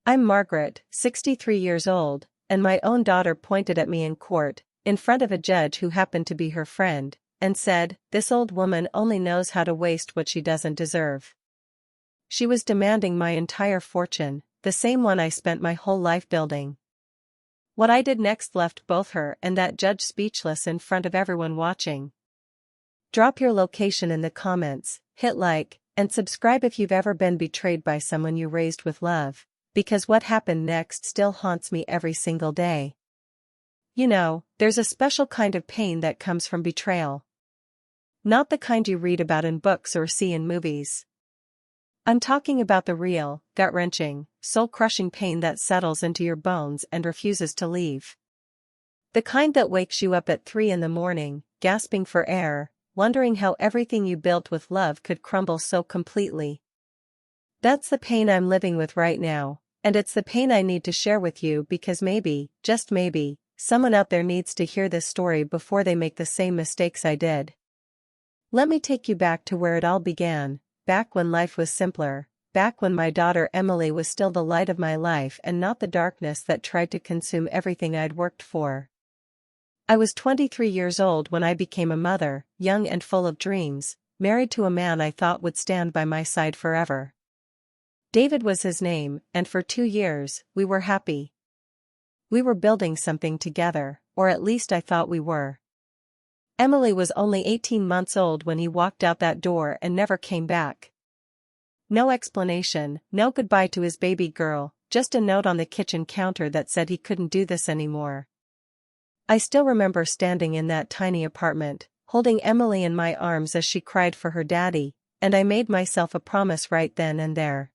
I'm Margaret, 63 years old, and my own daughter pointed at me in court, in front of a judge who happened to be her friend, and said, "This old woman only knows how to waste what she doesn't deserve." She was demanding my entire fortune, the same one I spent my whole life building. What I did next left both her and that judge speechless in front of everyone watching. Drop your location in the comments, hit like, and subscribe if you've ever been betrayed by someone you raised with love, because what happened next still haunts me every single day. You know, there's a special kind of pain that comes from betrayal. Not the kind you read about in books or see in movies. I'm talking about the real, gut-wrenching, soul-crushing pain that settles into your bones and refuses to leave. The kind that wakes you up at 3 in the morning, gasping for air, wondering how everything you built with love could crumble so completely. That's the pain I'm living with right now, and it's the pain I need to share with you because maybe, just maybe, someone out there needs to hear this story before they make the same mistakes I did. Let me take you back to where it all began. Back when life was simpler, back when my daughter Emily was still the light of my life and not the darkness that tried to consume everything I'd worked for. I was 23 years old when I became a mother, young and full of dreams, married to a man I thought would stand by my side forever. David was his name, and for 2 years, we were happy. We were building something together, or at least I thought we were. Emily was only 18 months old when he walked out that door and never came back. No explanation, no goodbye to his baby girl, just a note on the kitchen counter that said he couldn't do this anymore. I still remember standing in that tiny apartment, holding Emily in my arms as she cried for her daddy, and I made myself a promise right then and there.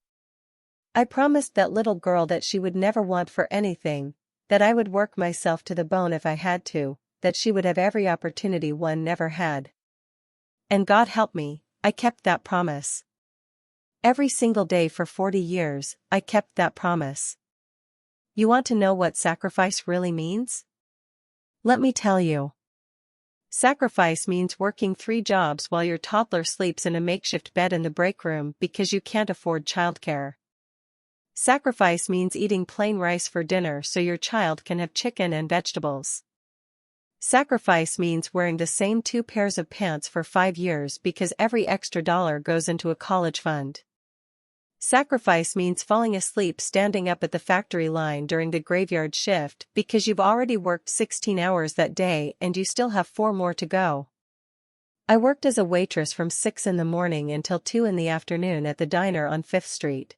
I promised that little girl that she would never want for anything, that I would work myself to the bone if I had to, that she would have every opportunity one never had. And God help me, I kept that promise. Every single day for 40 years, I kept that promise. You want to know what sacrifice really means? Let me tell you. Sacrifice means working 3 jobs while your toddler sleeps in a makeshift bed in the break room because you can't afford childcare. Sacrifice means eating plain rice for dinner so your child can have chicken and vegetables. Sacrifice means wearing the same 2 pairs of pants for 5 years because every extra dollar goes into a college fund. Sacrifice means falling asleep standing up at the factory line during the graveyard shift because you've already worked 16 hours that day and you still have 4 more to go. I worked as a waitress from 6 in the morning until 2 in the afternoon at the diner on 5th Street.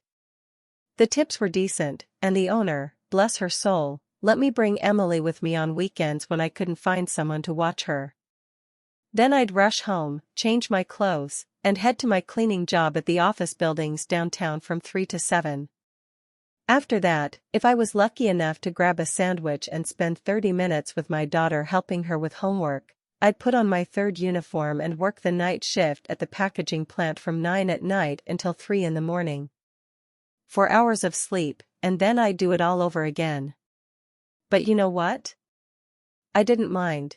The tips were decent, and the owner, bless her soul, let me bring Emily with me on weekends when I couldn't find someone to watch her. Then I'd rush home, change my clothes, and head to my cleaning job at the office buildings downtown from 3 to 7. After that, if I was lucky enough to grab a sandwich and spend 30 minutes with my daughter helping her with homework, I'd put on my 3rd uniform and work the night shift at the packaging plant from 9 at night until 3 in the morning. 4 hours of sleep, and then I'd do it all over again. But you know what? I didn't mind.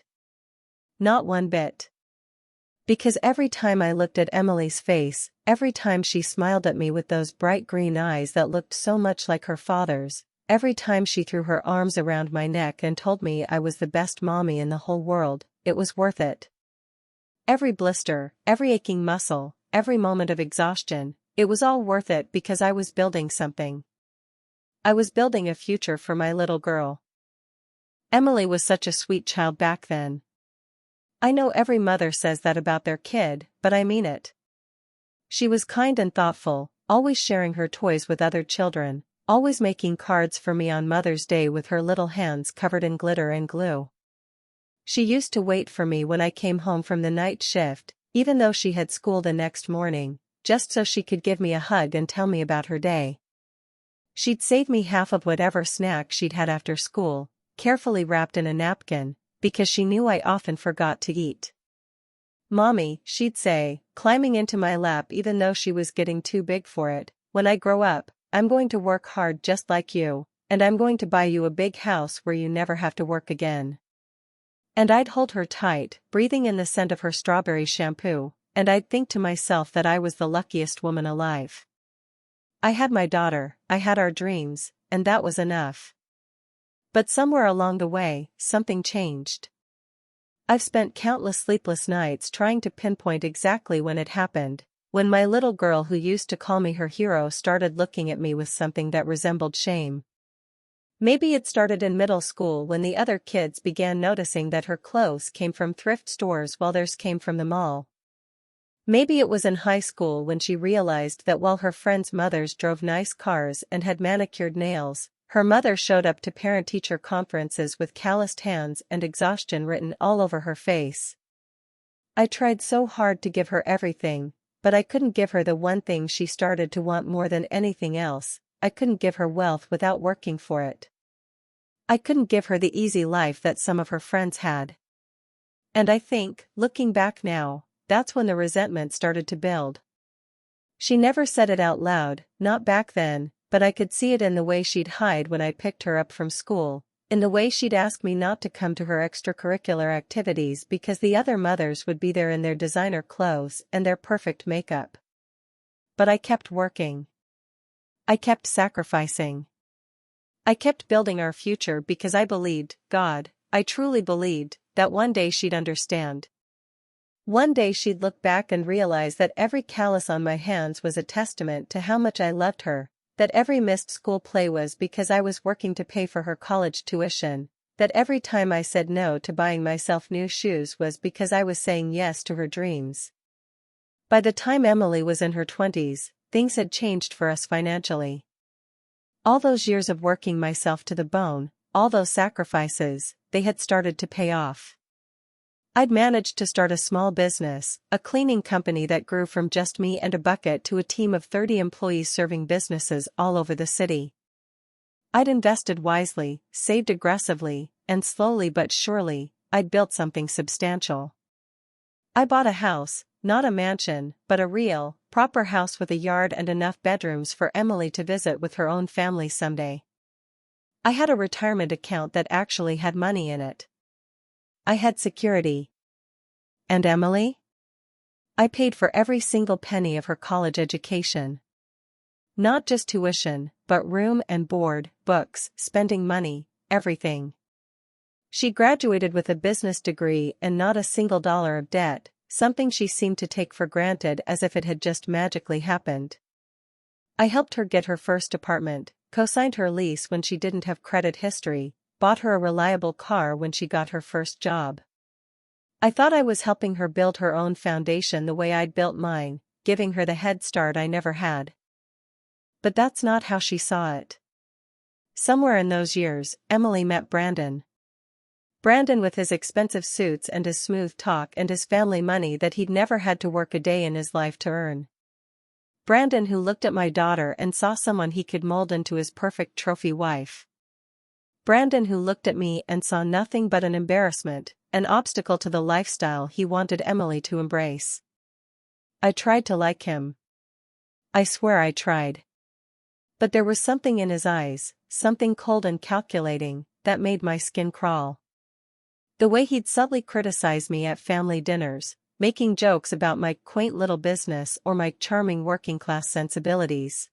Not one bit. Because every time I looked at Emily's face, every time she smiled at me with those bright green eyes that looked so much like her father's, every time she threw her arms around my neck and told me I was the best mommy in the whole world, it was worth it. Every blister, every aching muscle, every moment of exhaustion, it was all worth it because I was building something. I was building a future for my little girl. Emily was such a sweet child back then. I know every mother says that about their kid, but I mean it. She was kind and thoughtful, always sharing her toys with other children, always making cards for me on Mother's Day with her little hands covered in glitter and glue. She used to wait for me when I came home from the night shift, even though she had school the next morning, just so she could give me a hug and tell me about her day. She'd save me half of whatever snack she'd had after school, carefully wrapped in a napkin, because she knew I often forgot to eat. "Mommy," she'd say, climbing into my lap even though she was getting too big for it, "when I grow up, I'm going to work hard just like you, and I'm going to buy you a big house where you never have to work again." And I'd hold her tight, breathing in the scent of her strawberry shampoo, and I'd think to myself that I was the luckiest woman alive. I had my daughter, I had our dreams, and that was enough. But somewhere along the way, something changed. I've spent countless sleepless nights trying to pinpoint exactly when it happened, when my little girl who used to call me her hero started looking at me with something that resembled shame. Maybe it started in middle school when the other kids began noticing that her clothes came from thrift stores while theirs came from the mall. Maybe it was in high school when she realized that while her friends' mothers drove nice cars and had manicured nails, her mother showed up to parent-teacher conferences with calloused hands and exhaustion written all over her face. I tried so hard to give her everything, but I couldn't give her the one thing she started to want more than anything else. I couldn't give her wealth without working for it. I couldn't give her the easy life that some of her friends had. And I think, looking back now, that's when the resentment started to build. She never said it out loud, not back then, but I could see it in the way she'd hide when I picked her up from school, in the way she'd ask me not to come to her extracurricular activities because the other mothers would be there in their designer clothes and their perfect makeup. But I kept working. I kept sacrificing. I kept building our future because I believed, God, I truly believed, that one day she'd understand. One day she'd look back and realize that every callus on my hands was a testament to how much I loved her, that every missed school play was because I was working to pay for her college tuition, that every time I said no to buying myself new shoes was because I was saying yes to her dreams. By the time Emily was in her 20s, things had changed for us financially. All those years of working myself to the bone, all those sacrifices, they had started to pay off. I'd managed to start a small business, a cleaning company that grew from just me and a bucket to a team of 30 employees serving businesses all over the city. I'd invested wisely, saved aggressively, and slowly but surely, I'd built something substantial. I bought a house, not a mansion, but a real, proper house with a yard and enough bedrooms for Emily to visit with her own family someday. I had a retirement account that actually had money in it. I had security. And Emily? I paid for every single penny of her college education. Not just tuition, but room and board, books, spending money, everything. She graduated with a business degree and not a single dollar of debt, something she seemed to take for granted as if it had just magically happened. I helped her get her first apartment, co-signed her lease when she didn't have credit history, bought her a reliable car when she got her first job. I thought I was helping her build her own foundation the way I'd built mine, giving her the head start I never had. But that's not how she saw it. Somewhere in those years, Emily met Brandon. Brandon with his expensive suits and his smooth talk and his family money that he'd never had to work a day in his life to earn. Brandon who looked at my daughter and saw someone he could mold into his perfect trophy wife. Brandon who looked at me and saw nothing but an embarrassment, an obstacle to the lifestyle he wanted Emily to embrace. I tried to like him. I swear I tried. But there was something in his eyes, something cold and calculating, that made my skin crawl. The way he'd subtly criticize me at family dinners, making jokes about my quaint little business or my charming working-class sensibilities.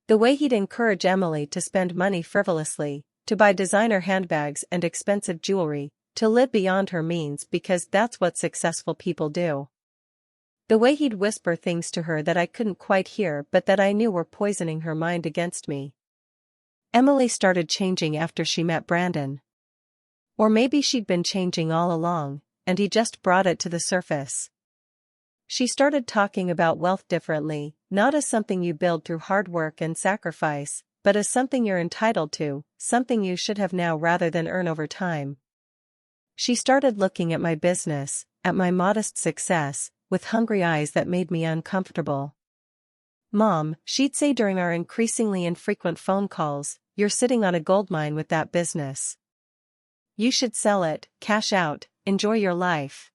The way he'd encourage Emily to spend money frivolously, to buy designer handbags and expensive jewelry, to live beyond her means because that's what successful people do. The way he'd whisper things to her that I couldn't quite hear but that I knew were poisoning her mind against me. Emily started changing after she met Brandon. Or maybe she'd been changing all along, and he just brought it to the surface. She started talking about wealth differently, not as something you build through hard work and sacrifice, but as something you're entitled to, something you should have now rather than earn over time. She started looking at my business, at my modest success, with hungry eyes that made me uncomfortable. "Mom," she'd say during our increasingly infrequent phone calls, "you're sitting on a goldmine with that business. You should sell it, cash out, enjoy your life."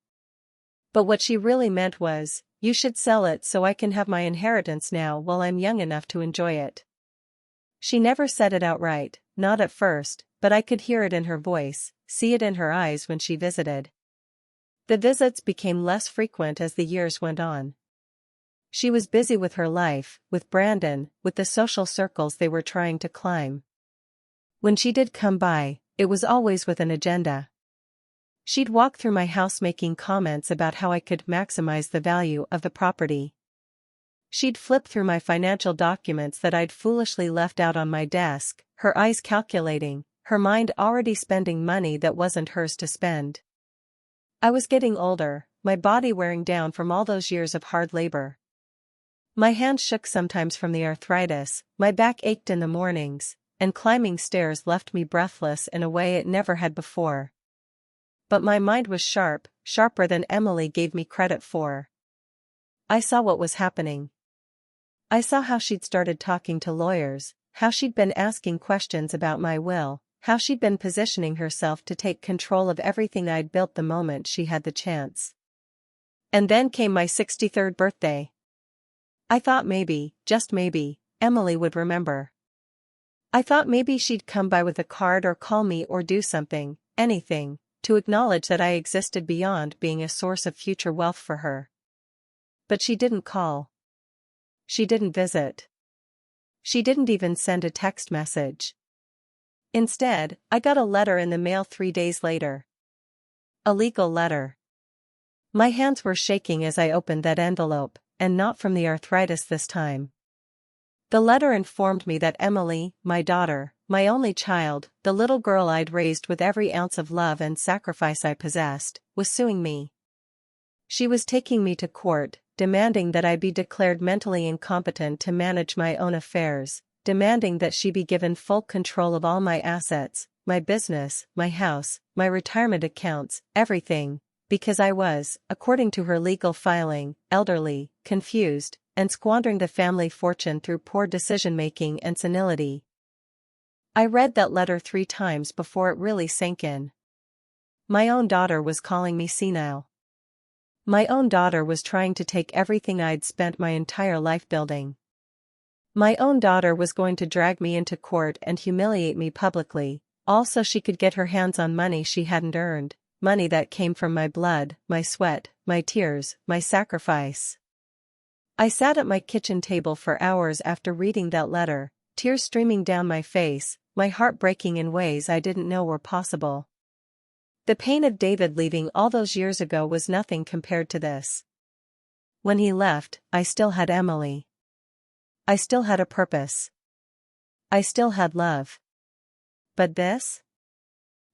But what she really meant was, "You should sell it so I can have my inheritance now while I'm young enough to enjoy it." She never said it outright, not at first, but I could hear it in her voice, see it in her eyes when she visited. The visits became less frequent as the years went on. She was busy with her life, with Brandon, with the social circles they were trying to climb. When she did come by, it was always with an agenda. She'd walk through my house making comments about how I could maximize the value of the property. She'd flip through my financial documents that I'd foolishly left out on my desk, her eyes calculating, her mind already spending money that wasn't hers to spend. I was getting older, my body wearing down from all those years of hard labor. My hands shook sometimes from the arthritis, my back ached in the mornings, and climbing stairs left me breathless in a way it never had before. But my mind was sharp, sharper than Emily gave me credit for. I saw what was happening. I saw how she'd started talking to lawyers, how she'd been asking questions about my will, how she'd been positioning herself to take control of everything I'd built the moment she had the chance. And then came my 63rd birthday. I thought maybe, just maybe, Emily would remember. I thought maybe she'd come by with a card or call me or do something, anything, to acknowledge that I existed beyond being a source of future wealth for her. But she didn't call. She didn't visit. She didn't even send a text message. Instead, I got a letter in the mail 3 days later. A legal letter. My hands were shaking as I opened that envelope, and not from the arthritis this time. The letter informed me that Emily, my daughter, my only child, the little girl I'd raised with every ounce of love and sacrifice I possessed, was suing me. She was taking me to court, demanding that I be declared mentally incompetent to manage my own affairs, demanding that she be given full control of all my assets, my business, my house, my retirement accounts, everything, because I was, according to her legal filing, elderly, confused, and squandering the family fortune through poor decision-making and senility. I read that letter 3 times before it really sank in. My own daughter was calling me senile. My own daughter was trying to take everything I'd spent my entire life building. My own daughter was going to drag me into court and humiliate me publicly, all so she could get her hands on money she hadn't earned, money that came from my blood, my sweat, my tears, my sacrifice. I sat at my kitchen table for hours after reading that letter, tears streaming down my face, my heart breaking in ways I didn't know were possible. The pain of David leaving all those years ago was nothing compared to this. When he left, I still had Emily. I still had a purpose. I still had love. But this?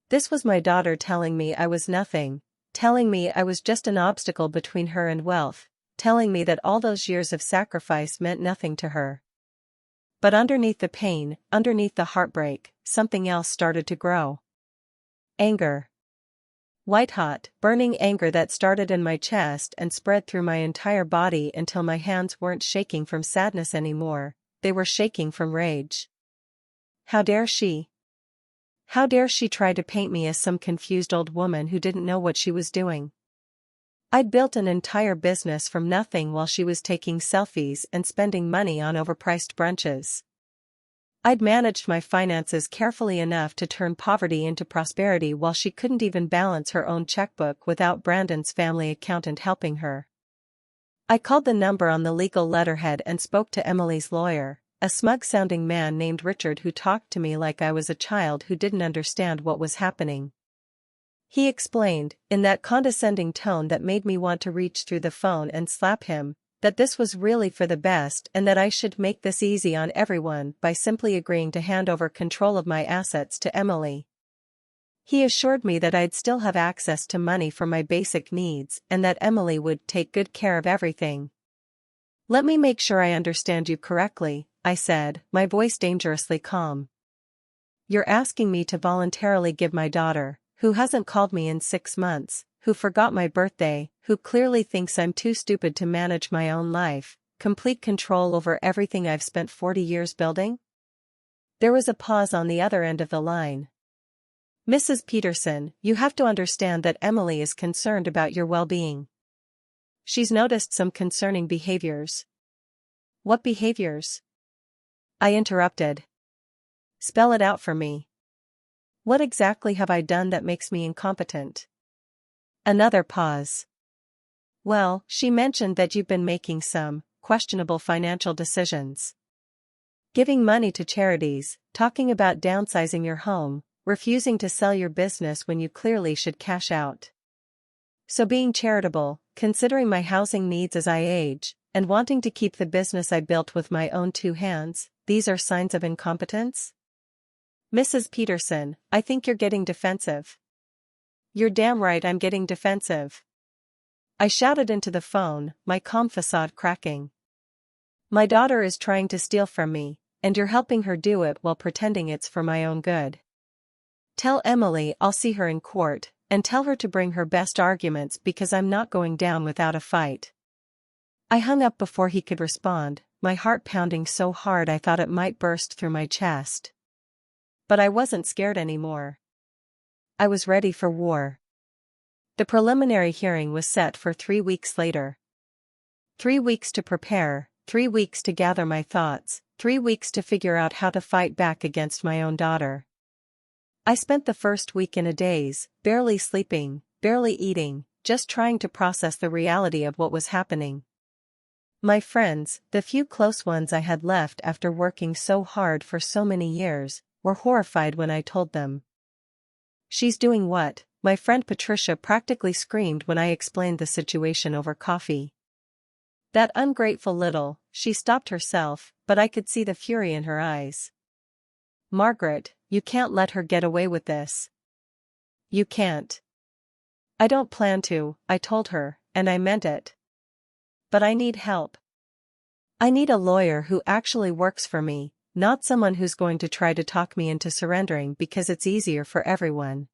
This was my daughter telling me I was nothing, telling me I was just an obstacle between her and wealth, telling me that all those years of sacrifice meant nothing to her. But underneath the pain, underneath the heartbreak, something else started to grow. Anger. White-hot, burning anger that started in my chest and spread through my entire body until my hands weren't shaking from sadness anymore, they were shaking from rage. How dare she? How dare she try to paint me as some confused old woman who didn't know what she was doing? I'd built an entire business from nothing while she was taking selfies and spending money on overpriced brunches. I'd managed my finances carefully enough to turn poverty into prosperity while she couldn't even balance her own checkbook without Brandon's family accountant helping her. I called the number on the legal letterhead and spoke to Emily's lawyer, a smug-sounding man named Richard who talked to me like I was a child who didn't understand what was happening. He explained, in that condescending tone that made me want to reach through the phone and slap him, that this was really for the best and that I should make this easy on everyone by simply agreeing to hand over control of my assets to Emily. He assured me that I'd still have access to money for my basic needs and that Emily would take good care of everything. "Let me make sure I understand you correctly," I said, my voice dangerously calm. "You're asking me to voluntarily give my daughter, who hasn't called me in 6 months, who forgot my birthday, who clearly thinks I'm too stupid to manage my own life, complete control over everything I've spent 40 years building?" There was a pause on the other end of the line. "Mrs. Peterson, you have to understand that Emily is concerned about your well-being. She's noticed some concerning behaviors." "What behaviors?" I interrupted. "Spell it out for me. What exactly have I done that makes me incompetent?" Another pause. "Well, she mentioned that you've been making some, questionable financial decisions. Giving money to charities, talking about downsizing your home, refusing to sell your business when you clearly should cash out. So being charitable, considering my housing needs as I age, and wanting to keep the business I built with my own two hands, these are signs of incompetence? Mrs. Peterson, I think you're getting defensive. You're damn right I'm getting defensive. I shouted into the phone, my calm facade cracking. My daughter is trying to steal from me, and you're helping her do it while pretending it's for my own good. Tell Emily I'll see her in court, and tell her to bring her best arguments because I'm not going down without a fight. I hung up before he could respond, my heart pounding so hard I thought it might burst through my chest. But I wasn't scared anymore. I was ready for war. The preliminary hearing was set for 3 weeks later. 3 weeks to prepare, 3 weeks to gather my thoughts, 3 weeks to figure out how to fight back against my own daughter. I spent the first week in a daze, barely sleeping, barely eating, just trying to process the reality of what was happening. My friends, the few close ones I had left after working so hard for so many years, were horrified when I told them. "She's doing what?" my friend Patricia practically screamed when I explained the situation over coffee. "That ungrateful little," she stopped herself, but I could see the fury in her eyes. "Margaret, you can't let her get away with this. You can't." "I don't plan to," I told her, and I meant it. "But I need help. I need a lawyer who actually works for me, not someone who's going to try to talk me into surrendering because it's easier for everyone."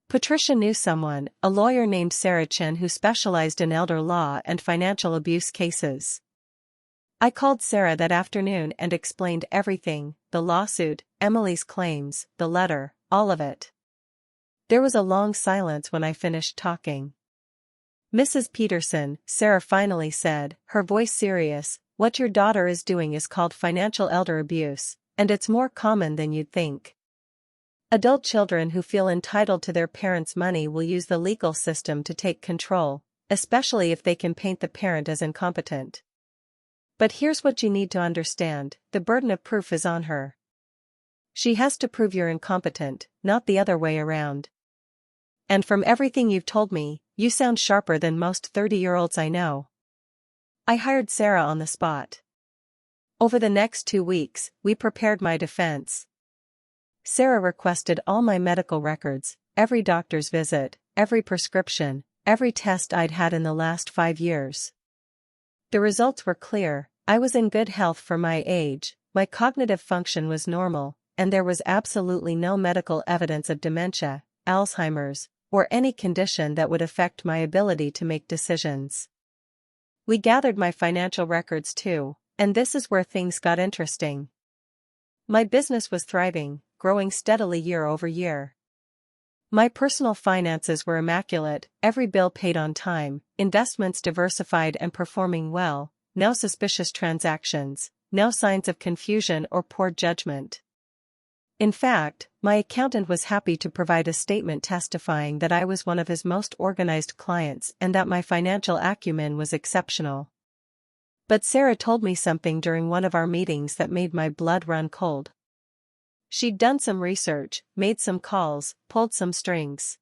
Patricia knew someone, a lawyer named Sarah Chen who specialized in elder law and financial abuse cases. I called Sarah that afternoon and explained everything, the lawsuit, Emily's claims, the letter, all of it. There was a long silence when I finished talking. "Mrs. Peterson," Sarah finally said, her voice serious, "what your daughter is doing is called financial elder abuse, and it's more common than you'd think. Adult children who feel entitled to their parents' money will use the legal system to take control, especially if they can paint the parent as incompetent. But here's what you need to understand, the burden of proof is on her. She has to prove you're incompetent, not the other way around. And from everything you've told me, you sound sharper than most 30-year-olds I know." I hired Sarah on the spot. Over the next 2 weeks, we prepared my defense. Sarah requested all my medical records, every doctor's visit, every prescription, every test I'd had in the last 5 years. The results were clear. I was in good health for my age, my cognitive function was normal, and there was absolutely no medical evidence of dementia, Alzheimer's, or any condition that would affect my ability to make decisions. We gathered my financial records too, and this is where things got interesting. My business was thriving, growing steadily year over year. My personal finances were immaculate, every bill paid on time, investments diversified and performing well, no suspicious transactions, no signs of confusion or poor judgment. In fact, my accountant was happy to provide a statement testifying that I was one of his most organized clients and that my financial acumen was exceptional. But Sarah told me something during one of our meetings that made my blood run cold. She'd done some research, made some calls, pulled some strings.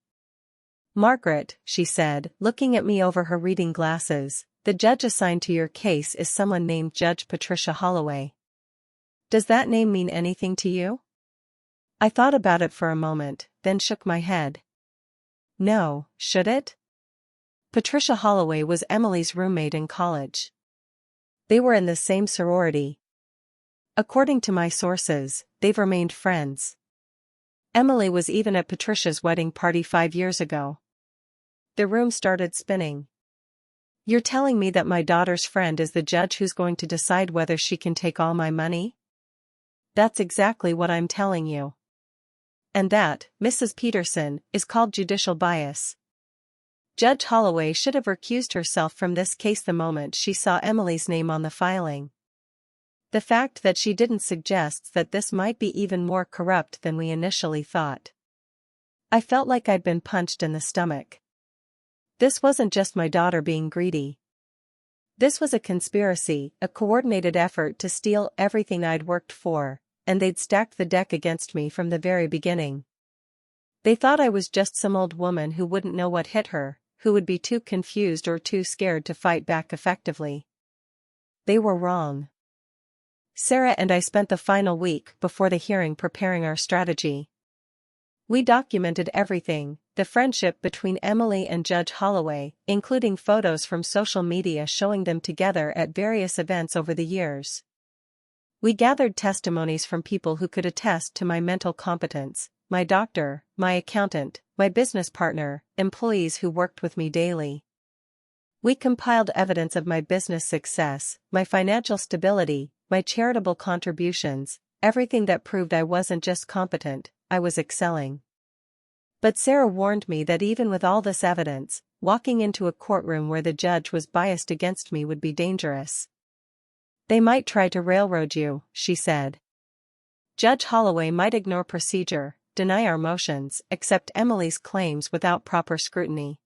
"Margaret," she said, looking at me over her reading glasses, "the judge assigned to your case is someone named Judge Patricia Holloway. Does that name mean anything to you?" I thought about it for a moment, then shook my head. "No, should it?" Patricia Holloway was Emily's roommate in college. They were in the same sorority. According to my sources, they've remained friends. Emily was even at Patricia's wedding party 5 years ago. The room started spinning. "You're telling me that my daughter's friend is the judge who's going to decide whether she can take all my money?" "That's exactly what I'm telling you. And that, Mrs. Peterson, is called judicial bias. Judge Holloway should have recused herself from this case the moment she saw Emily's name on the filing. The fact that she didn't suggests that this might be even more corrupt than we initially thought." I felt like I'd been punched in the stomach. This wasn't just my daughter being greedy. This was a conspiracy, a coordinated effort to steal everything I'd worked for, and they'd stacked the deck against me from the very beginning. They thought I was just some old woman who wouldn't know what hit her, who would be too confused or too scared to fight back effectively. They were wrong. Sarah and I spent the final week before the hearing preparing our strategy. We documented everything, the friendship between Emily and Judge Holloway, including photos from social media showing them together at various events over the years. We gathered testimonies from people who could attest to my mental competence, my doctor, my accountant, my business partner, employees who worked with me daily. We compiled evidence of my business success, my financial stability, my charitable contributions, everything that proved I wasn't just competent, I was excelling. But Sarah warned me that even with all this evidence, walking into a courtroom where the judge was biased against me would be dangerous. They might try to railroad you, she said. Judge Holloway might ignore procedure, deny our motions, accept Emily's claims without proper scrutiny.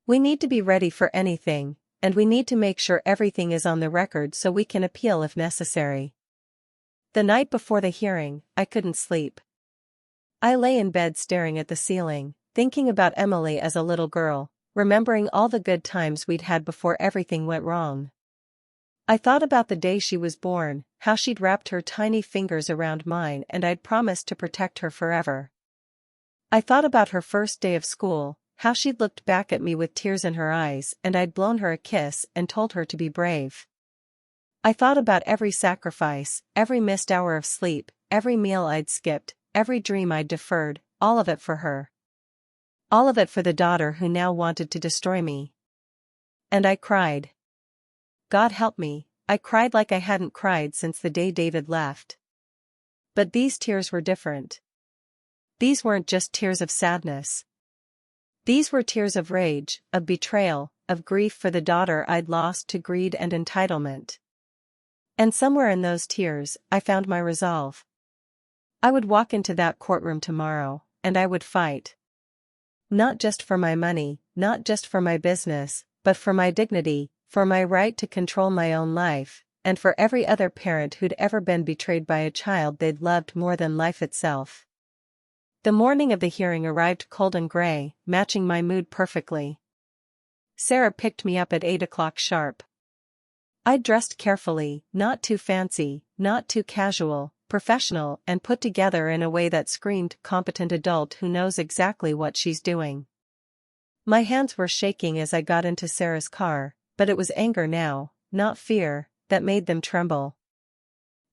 We need to be ready for anything, and we need to make sure everything is on the record so we can appeal if necessary. The night before the hearing, I couldn't sleep. I lay in bed staring at the ceiling, thinking about Emily as a little girl, remembering all the good times we'd had before everything went wrong. I thought about the day she was born, how she'd wrapped her tiny fingers around mine and I'd promised to protect her forever. I thought about her first day of school, how she'd looked back at me with tears in her eyes and I'd blown her a kiss and told her to be brave. I thought about every sacrifice, every missed hour of sleep, every meal I'd skipped, every dream I'd deferred, all of it for her. All of it for the daughter who now wanted to destroy me. And I cried. God help me, I cried like I hadn't cried since the day David left. But these tears were different. These weren't just tears of sadness. These were tears of rage, of betrayal, of grief for the daughter I'd lost to greed and entitlement. And somewhere in those tears, I found my resolve. I would walk into that courtroom tomorrow, and I would fight. Not just for my money, not just for my business, but for my dignity, for my right to control my own life, and for every other parent who'd ever been betrayed by a child they'd loved more than life itself. The morning of the hearing arrived cold and gray, matching my mood perfectly. Sarah picked me up at 8 o'clock sharp. I'd dressed carefully, not too fancy, not too casual, professional and put together in a way that screamed competent adult who knows exactly what she's doing. My hands were shaking as I got into Sarah's car, but it was anger now, not fear, that made them tremble.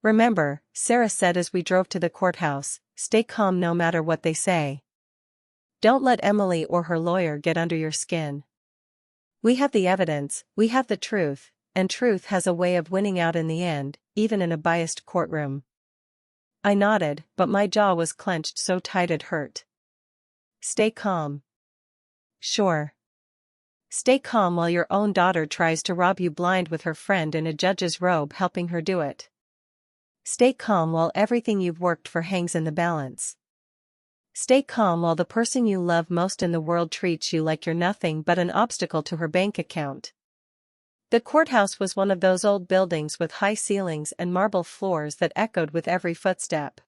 Remember, Sarah said as we drove to the courthouse, stay calm no matter what they say. Don't let Emily or her lawyer get under your skin. We have the evidence, we have the truth, and truth has a way of winning out in the end, even in a biased courtroom. I nodded, but my jaw was clenched so tight it hurt. Stay calm. Sure. Stay calm while your own daughter tries to rob you blind with her friend in a judge's robe helping her do it. Stay calm while everything you've worked for hangs in the balance. Stay calm while the person you love most in the world treats you like you're nothing but an obstacle to her bank account. The courthouse was one of those old buildings with high ceilings and marble floors that echoed with every footstep.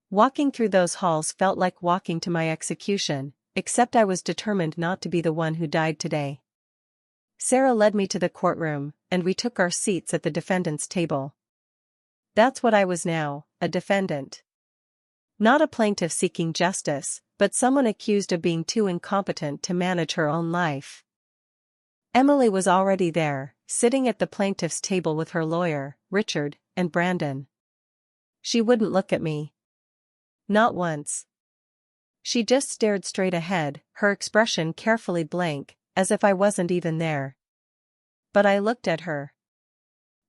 Walking through those halls felt like walking to my execution, except I was determined not to be the one who died today. Sarah led me to the courtroom, and we took our seats at the defendant's table. That's what I was now, a defendant. Not a plaintiff seeking justice, but someone accused of being too incompetent to manage her own life. Emily was already there, sitting at the plaintiff's table with her lawyer, Richard, and Brandon. She wouldn't look at me. Not once. She just stared straight ahead, her expression carefully blank, as if I wasn't even there. But I looked at her.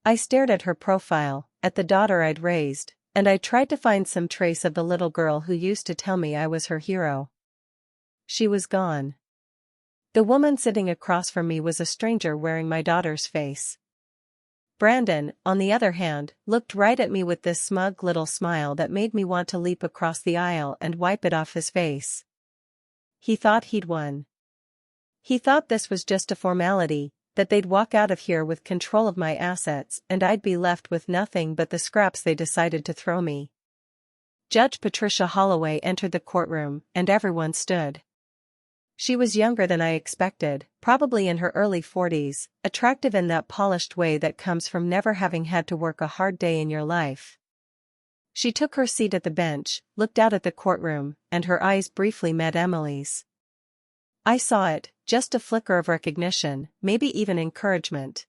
I stared at her profile, at the daughter I'd raised, and I tried to find some trace of the little girl who used to tell me I was her hero. She was gone. The woman sitting across from me was a stranger wearing my daughter's face. Brandon, on the other hand, looked right at me with this smug little smile that made me want to leap across the aisle and wipe it off his face. He thought he'd won. He thought this was just a formality, that they'd walk out of here with control of my assets and I'd be left with nothing but the scraps they decided to throw me. Judge Patricia Holloway entered the courtroom, and everyone stood. She was younger than I expected, probably in her early 40s, attractive in that polished way that comes from never having had to work a hard day in your life. She took her seat at the bench, looked out at the courtroom, and her eyes briefly met Emily's. I saw it, just a flicker of recognition, maybe even encouragement.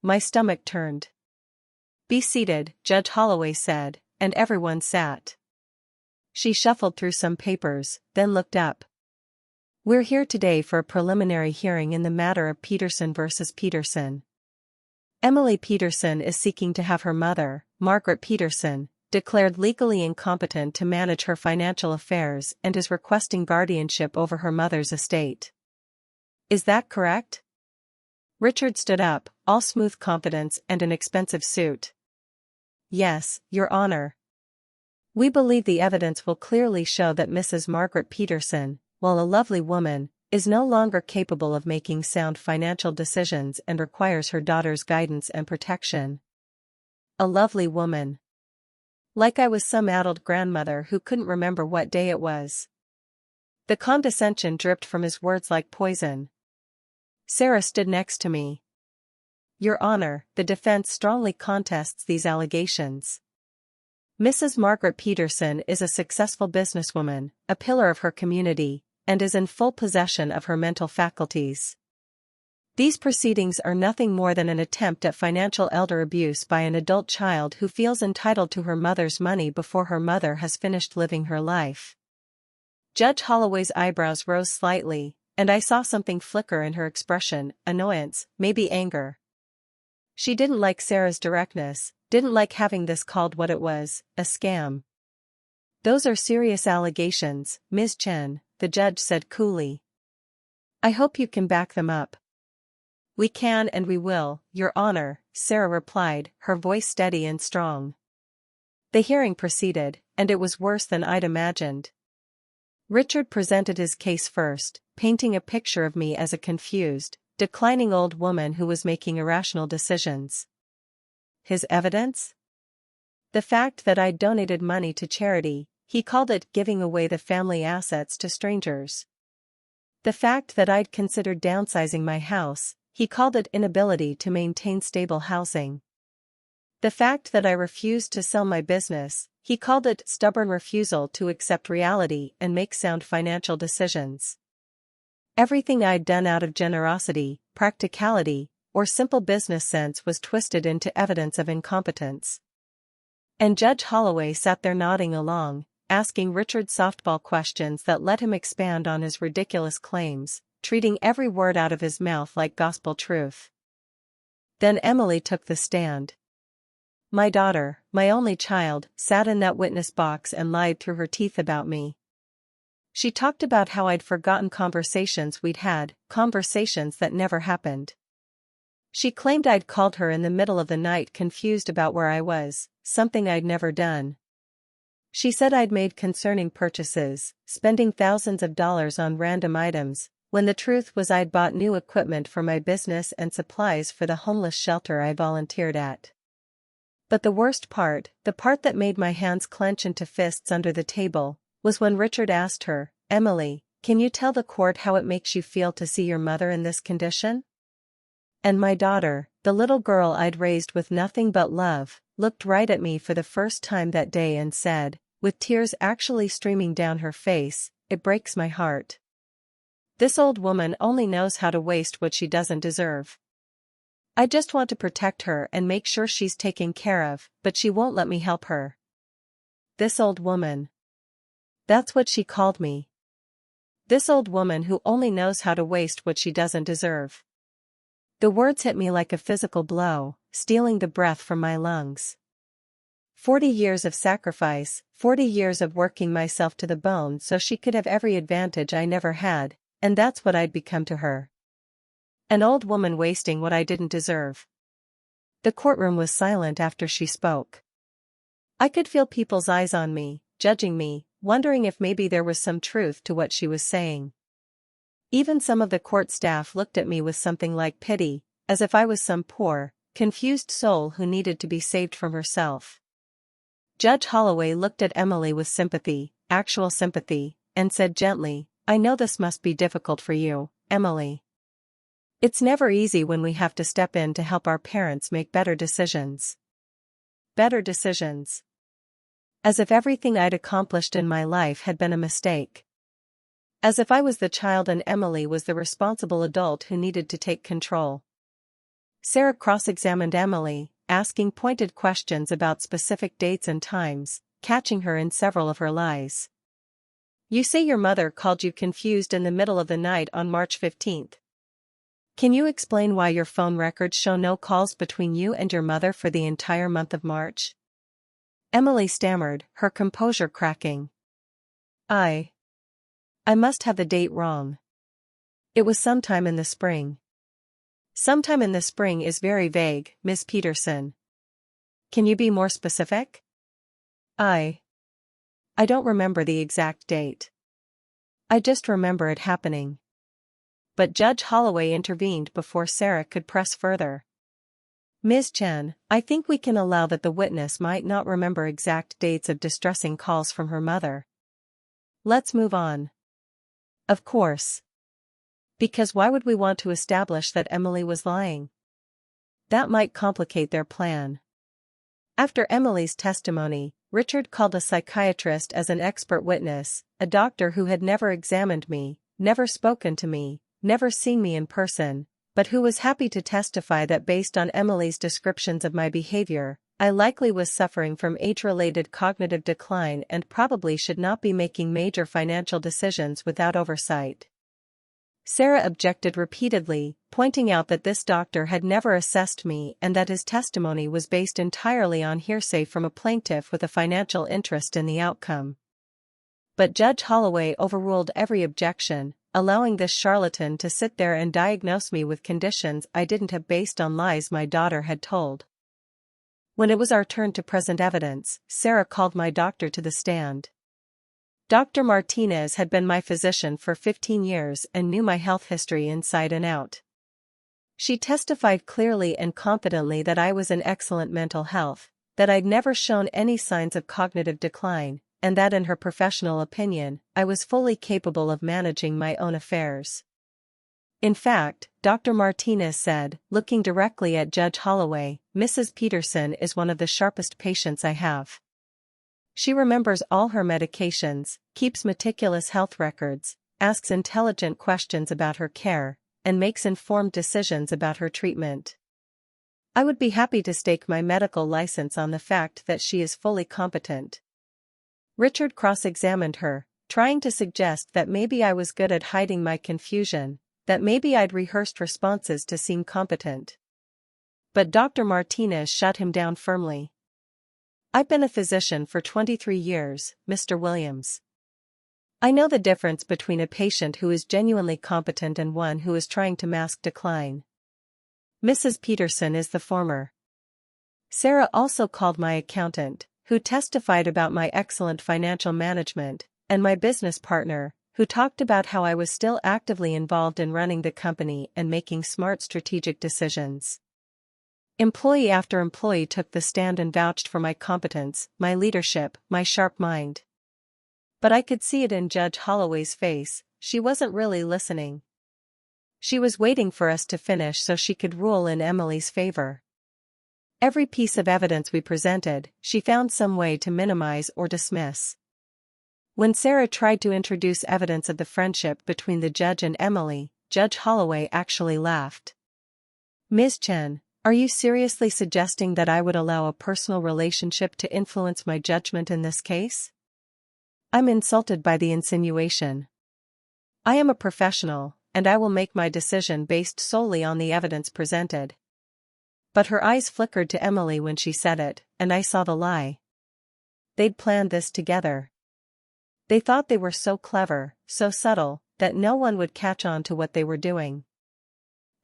My stomach turned. "Be seated," Judge Holloway said, and everyone sat. She shuffled through some papers, then looked up. "We're here today for a preliminary hearing in the matter of Peterson versus Peterson. Emily Peterson is seeking to have her mother, Margaret Peterson, declared legally incompetent to manage her financial affairs and is requesting guardianship over her mother's estate. Is that correct?" Richard stood up, all smooth confidence and an expensive suit. "Yes, Your Honor. We believe the evidence will clearly show that Mrs. Margaret Peterson, while a lovely woman, is no longer capable of making sound financial decisions and requires her daughter's guidance and protection." A lovely woman. Like I was some addled grandmother who couldn't remember what day it was. The condescension dripped from his words like poison. Sarah stood next to me. "Your Honor, the defense strongly contests these allegations. Mrs. Margaret Peterson is a successful businesswoman, a pillar of her community, and is in full possession of her mental faculties. These proceedings are nothing more than an attempt at financial elder abuse by an adult child who feels entitled to her mother's money before her mother has finished living her life." Judge Holloway's eyebrows rose slightly, and I saw something flicker in her expression, annoyance, maybe anger. She didn't like Sarah's directness, didn't like having this called what it was, a scam. "Those are serious allegations, Ms. Chen," the judge said coolly. "I hope you can back them up." "We can and we will, Your Honor," Sarah replied, her voice steady and strong. The hearing proceeded, and it was worse than I'd imagined. Richard presented his case first, painting a picture of me as a confused, declining old woman who was making irrational decisions. His evidence? The fact that I'd donated money to charity, he called it giving away the family assets to strangers. The fact that I'd considered downsizing my house, he called it inability to maintain stable housing. The fact that I refused to sell my business, he called it stubborn refusal to accept reality and make sound financial decisions. Everything I'd done out of generosity, practicality, or simple business sense was twisted into evidence of incompetence. And Judge Holloway sat there nodding along, asking Richard softball questions that let him expand on his ridiculous claims, treating every word out of his mouth like gospel truth. Then Emily took the stand. My daughter, my only child, sat in that witness box and lied through her teeth about me. She talked about how I'd forgotten conversations we'd had, conversations that never happened. She claimed I'd called her in the middle of the night confused about where I was, something I'd never done. She said I'd made concerning purchases, spending thousands of dollars on random items, when the truth was I'd bought new equipment for my business and supplies for the homeless shelter I volunteered at. But the worst part, the part that made my hands clench into fists under the table, was when Richard asked her, "Emily, can you tell the court how it makes you feel to see your mother in this condition?" And my daughter, the little girl I'd raised with nothing but love, looked right at me for the first time that day and said, with tears actually streaming down her face, "It breaks my heart. This old woman only knows how to waste what she doesn't deserve. I just want to protect her and make sure she's taken care of, but she won't let me help her. This old woman." That's what she called me. This old woman who only knows how to waste what she doesn't deserve. The words hit me like a physical blow, stealing the breath from my lungs. 40 years of sacrifice, 40 years of working myself to the bone so she could have every advantage I never had, and that's what I'd become to her. An old woman wasting what I didn't deserve. The courtroom was silent after she spoke. I could feel people's eyes on me, judging me, wondering if maybe there was some truth to what she was saying. Even some of the court staff looked at me with something like pity, as if I was some poor, confused soul who needed to be saved from herself. Judge Holloway looked at Emily with sympathy, actual sympathy, and said gently, "I know this must be difficult for you, Emily. It's never easy when we have to step in to help our parents make better decisions." Better decisions. As if everything I'd accomplished in my life had been a mistake. As if I was the child and Emily was the responsible adult who needed to take control. Sarah cross-examined Emily, asking pointed questions about specific dates and times, catching her in several of her lies. "You say your mother called you confused in the middle of the night on March 15th. Can you explain why your phone records show no calls between you and your mother for the entire month of March?" Emily stammered, her composure cracking. I must have the date wrong. It was sometime in the spring." "Sometime in the spring is very vague, Miss Peterson. Can you be more specific?" I don't remember the exact date. I just remember it happening." But Judge Holloway intervened before Sarah could press further. "Ms. Chen, I think we can allow that the witness might not remember exact dates of distressing calls from her mother. Let's move on." "Of course. Because why would we want to establish that Emily was lying? That might complicate their plan." After Emily's testimony, Richard called a psychiatrist as an expert witness, a doctor who had never examined me, never spoken to me, never seen me in person, but who was happy to testify that based on Emily's descriptions of my behavior, I likely was suffering from age-related cognitive decline and probably should not be making major financial decisions without oversight. Sarah objected repeatedly, pointing out that this doctor had never assessed me and that his testimony was based entirely on hearsay from a plaintiff with a financial interest in the outcome. But Judge Holloway overruled every objection, allowing this charlatan to sit there and diagnose me with conditions I didn't have based on lies my daughter had told. When it was our turn to present evidence, Sarah called my doctor to the stand. Dr. Martinez had been my physician for 15 years and knew my health history inside and out. She testified clearly and confidently that I was in excellent mental health, that I'd never shown any signs of cognitive decline, and that in her professional opinion, I was fully capable of managing my own affairs. In fact, Dr. Martinez said, looking directly at Judge Holloway, "Mrs. Peterson is one of the sharpest patients I have. She remembers all her medications, keeps meticulous health records, asks intelligent questions about her care, and makes informed decisions about her treatment. I would be happy to stake my medical license on the fact that she is fully competent." Richard cross-examined her, trying to suggest that maybe I was good at hiding my confusion, that maybe I'd rehearsed responses to seem competent. But Dr. Martinez shut him down firmly. "I've been a physician for 23 years, Mr. Williams. I know the difference between a patient who is genuinely competent and one who is trying to mask decline. Mrs. Peterson is the former." Sarah also called my accountant, who testified about my excellent financial management, and my business partner, who talked about how I was still actively involved in running the company and making smart strategic decisions. Employee after employee took the stand and vouched for my competence, my leadership, my sharp mind. But I could see it in Judge Holloway's face, she wasn't really listening. She was waiting for us to finish so she could rule in Emily's favor. Every piece of evidence we presented, she found some way to minimize or dismiss. When Sarah tried to introduce evidence of the friendship between the judge and Emily, Judge Holloway actually laughed. "Ms. Chen, are you seriously suggesting that I would allow a personal relationship to influence my judgment in this case? I'm insulted by the insinuation. I am a professional, and I will make my decision based solely on the evidence presented." But her eyes flickered to Emily when she said it, and I saw the lie. They'd planned this together. They thought they were so clever, so subtle, that no one would catch on to what they were doing.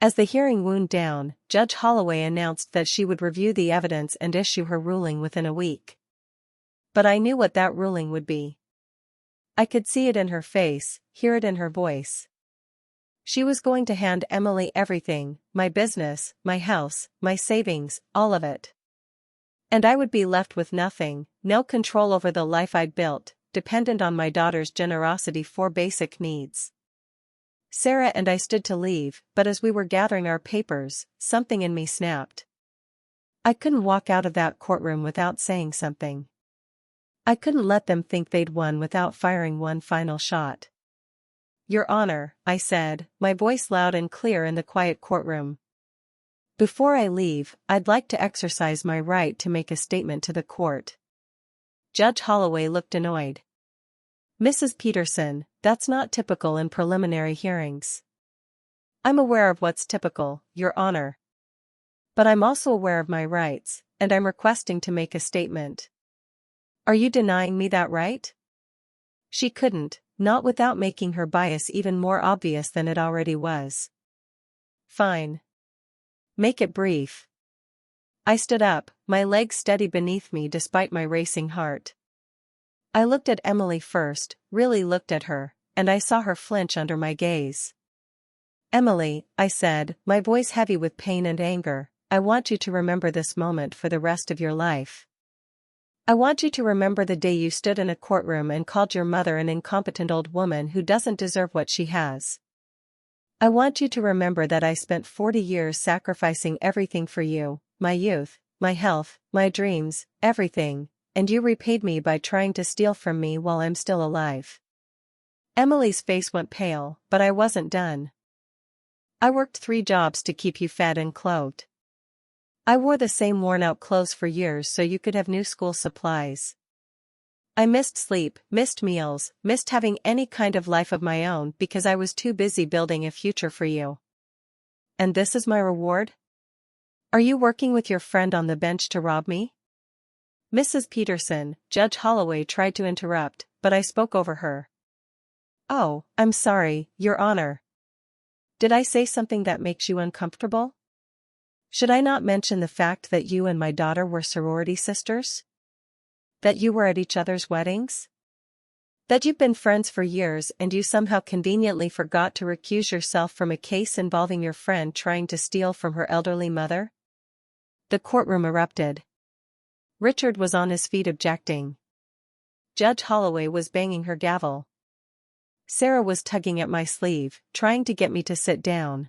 As the hearing wound down, Judge Holloway announced that she would review the evidence and issue her ruling within a week. But I knew what that ruling would be. I could see it in her face, hear it in her voice. She was going to hand Emily everything, my business, my house, my savings, all of it. And I would be left with nothing, no control over the life I'd built, dependent on my daughter's generosity for basic needs. Sarah and I stood to leave, but as we were gathering our papers, something in me snapped. I couldn't walk out of that courtroom without saying something. I couldn't let them think they'd won without firing one final shot. Your Honor, I said, my voice loud and clear in the quiet courtroom. Before I leave, I'd like to exercise my right to make a statement to the court. Judge Holloway looked annoyed. Mrs. Peterson, that's not typical in preliminary hearings. I'm aware of what's typical, Your Honor. But I'm also aware of my rights, and I'm requesting to make a statement. Are you denying me that right? She couldn't, not without making her bias even more obvious than it already was. Fine. Make it brief. I stood up, my legs steady beneath me despite my racing heart. I looked at Emily first, really looked at her, and I saw her flinch under my gaze. Emily, I said, my voice heavy with pain and anger, I want you to remember this moment for the rest of your life. I want you to remember the day you stood in a courtroom and called your mother an incompetent old woman who doesn't deserve what she has. I want you to remember that I spent 40 years sacrificing everything for you, my youth, my health, my dreams, everything, and you repaid me by trying to steal from me while I'm still alive. Emily's face went pale, but I wasn't done. I worked 3 jobs to keep you fed and clothed. I wore the same worn-out clothes for years so you could have new school supplies. I missed sleep, missed meals, missed having any kind of life of my own because I was too busy building a future for you. And this is my reward? Are you working with your friend on the bench to rob me? Mrs. Peterson, Judge Holloway tried to interrupt, but I spoke over her. Oh, I'm sorry, Your Honor. Did I say something that makes you uncomfortable? Should I not mention the fact that you and my daughter were sorority sisters? That you were at each other's weddings? That you've been friends for years and you somehow conveniently forgot to recuse yourself from a case involving your friend trying to steal from her elderly mother? The courtroom erupted. Richard was on his feet objecting. Judge Holloway was banging her gavel. Sarah was tugging at my sleeve, trying to get me to sit down.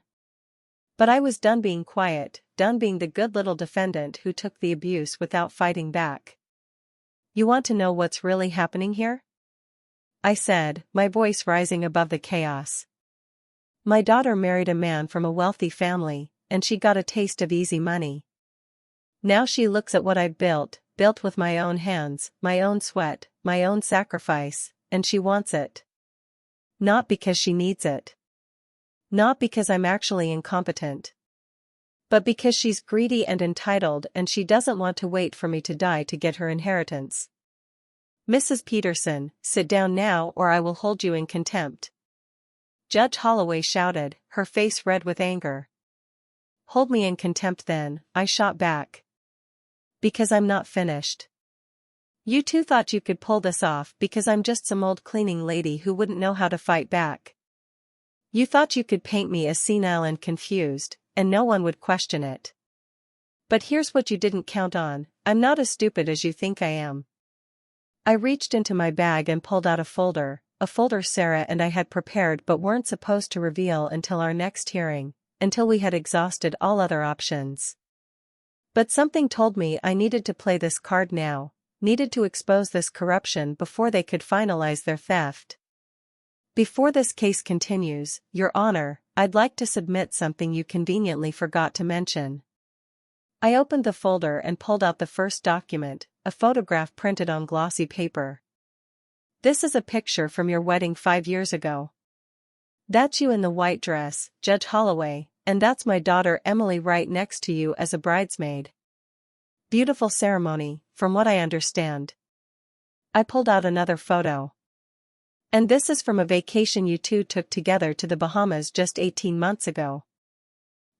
But I was done being quiet, done being the good little defendant who took the abuse without fighting back. You want to know what's really happening here? I said, my voice rising above the chaos. My daughter married a man from a wealthy family, and she got a taste of easy money. Now she looks at what I've built with my own hands, my own sweat, my own sacrifice, and she wants it. Not because she needs it. Not because I'm actually incompetent. But because she's greedy and entitled and she doesn't want to wait for me to die to get her inheritance. Mrs. Peterson, sit down now or I will hold you in contempt. Judge Holloway shouted, her face red with anger. Hold me in contempt then, I shot back. Because I'm not finished. You two thought you could pull this off because I'm just some old cleaning lady who wouldn't know how to fight back. You thought you could paint me as senile and confused, and no one would question it. But here's what you didn't count on, I'm not as stupid as you think I am. I reached into my bag and pulled out a folder Sarah and I had prepared but weren't supposed to reveal until our next hearing, until we had exhausted all other options. But something told me I needed to play this card now, needed to expose this corruption before they could finalize their theft. Before this case continues, Your Honor, I'd like to submit something you conveniently forgot to mention. I opened the folder and pulled out the first document, a photograph printed on glossy paper. This is a picture from your wedding 5 years ago. That's you in the white dress, Judge Holloway, and that's my daughter Emily right next to you as a bridesmaid. Beautiful ceremony, from what I understand. I pulled out another photo. And this is from a vacation you two took together to the Bahamas just 18 months ago.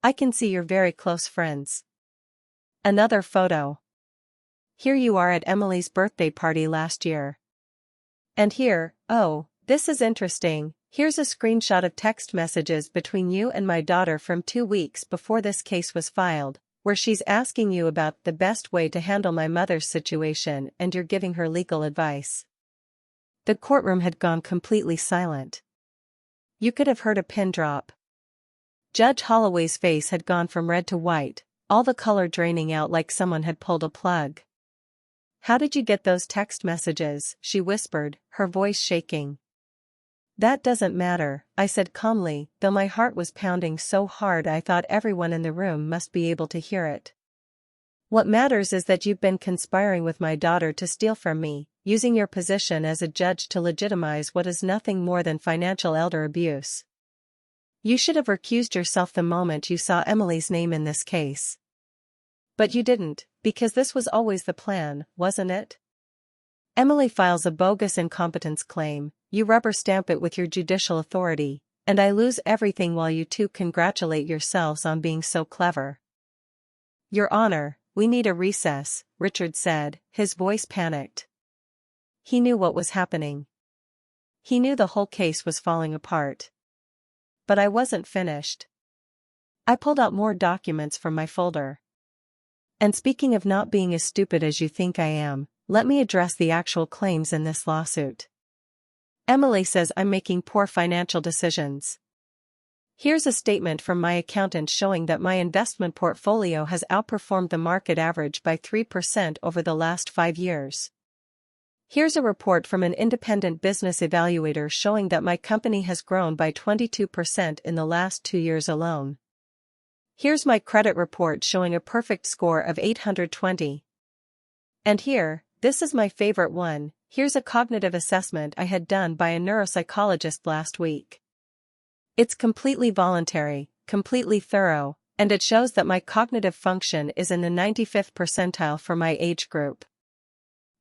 I can see you're very close friends. Another photo. Here you are at Emily's birthday party last year. And here, oh, this is interesting, Here's a screenshot of text messages between you and my daughter from 2 weeks before this case was filed, where she's asking you about the best way to handle my mother's situation and you're giving her legal advice." The courtroom had gone completely silent. You could have heard a pin drop. Judge Holloway's face had gone from red to white, all the color draining out like someone had pulled a plug. "How did you get those text messages?" she whispered, her voice shaking. "That doesn't matter," I said calmly, though my heart was pounding so hard I thought everyone in the room must be able to hear it. "What matters is that you've been conspiring with my daughter to steal from me, using your position as a judge to legitimize what is nothing more than financial elder abuse. You should have recused yourself the moment you saw Emily's name in this case. But you didn't, because this was always the plan, wasn't it? Emily files a bogus incompetence claim, you rubber stamp it with your judicial authority, and I lose everything while you two congratulate yourselves on being so clever." "Your Honor, we need a recess," Richard said, his voice panicked. He knew what was happening. He knew the whole case was falling apart. But I wasn't finished. I pulled out more documents from my folder. "And speaking of not being as stupid as you think I am, let me address the actual claims in this lawsuit. Emily says I'm making poor financial decisions. Here's a statement from my accountant showing that my investment portfolio has outperformed the market average by 3% over the last 5 years. Here's a report from an independent business evaluator showing that my company has grown by 22% in the last 2 years alone. Here's my credit report showing a perfect score of 820. And here, this is my favorite one, here's a cognitive assessment I had done by a neuropsychologist last week. It's completely voluntary, completely thorough, and it shows that my cognitive function is in the 95th percentile for my age group."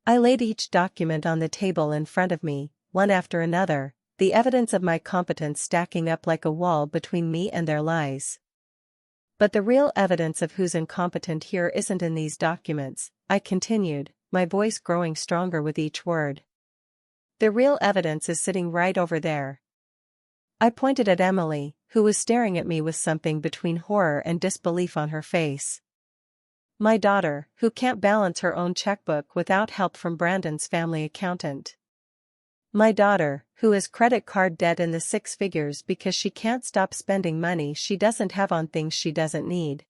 I laid each document on the table in front of me, one after another, the evidence of my competence stacking up like a wall between me and their lies. "But the real evidence of who's incompetent here isn't in these documents," I continued, my voice growing stronger with each word. "The real evidence is sitting right over there." I pointed at Emily, who was staring at me with something between horror and disbelief on her face. "My daughter, who can't balance her own checkbook without help from Brandon's family accountant. My daughter, who has credit card debt in the 6 figures because she can't stop spending money she doesn't have on things she doesn't need.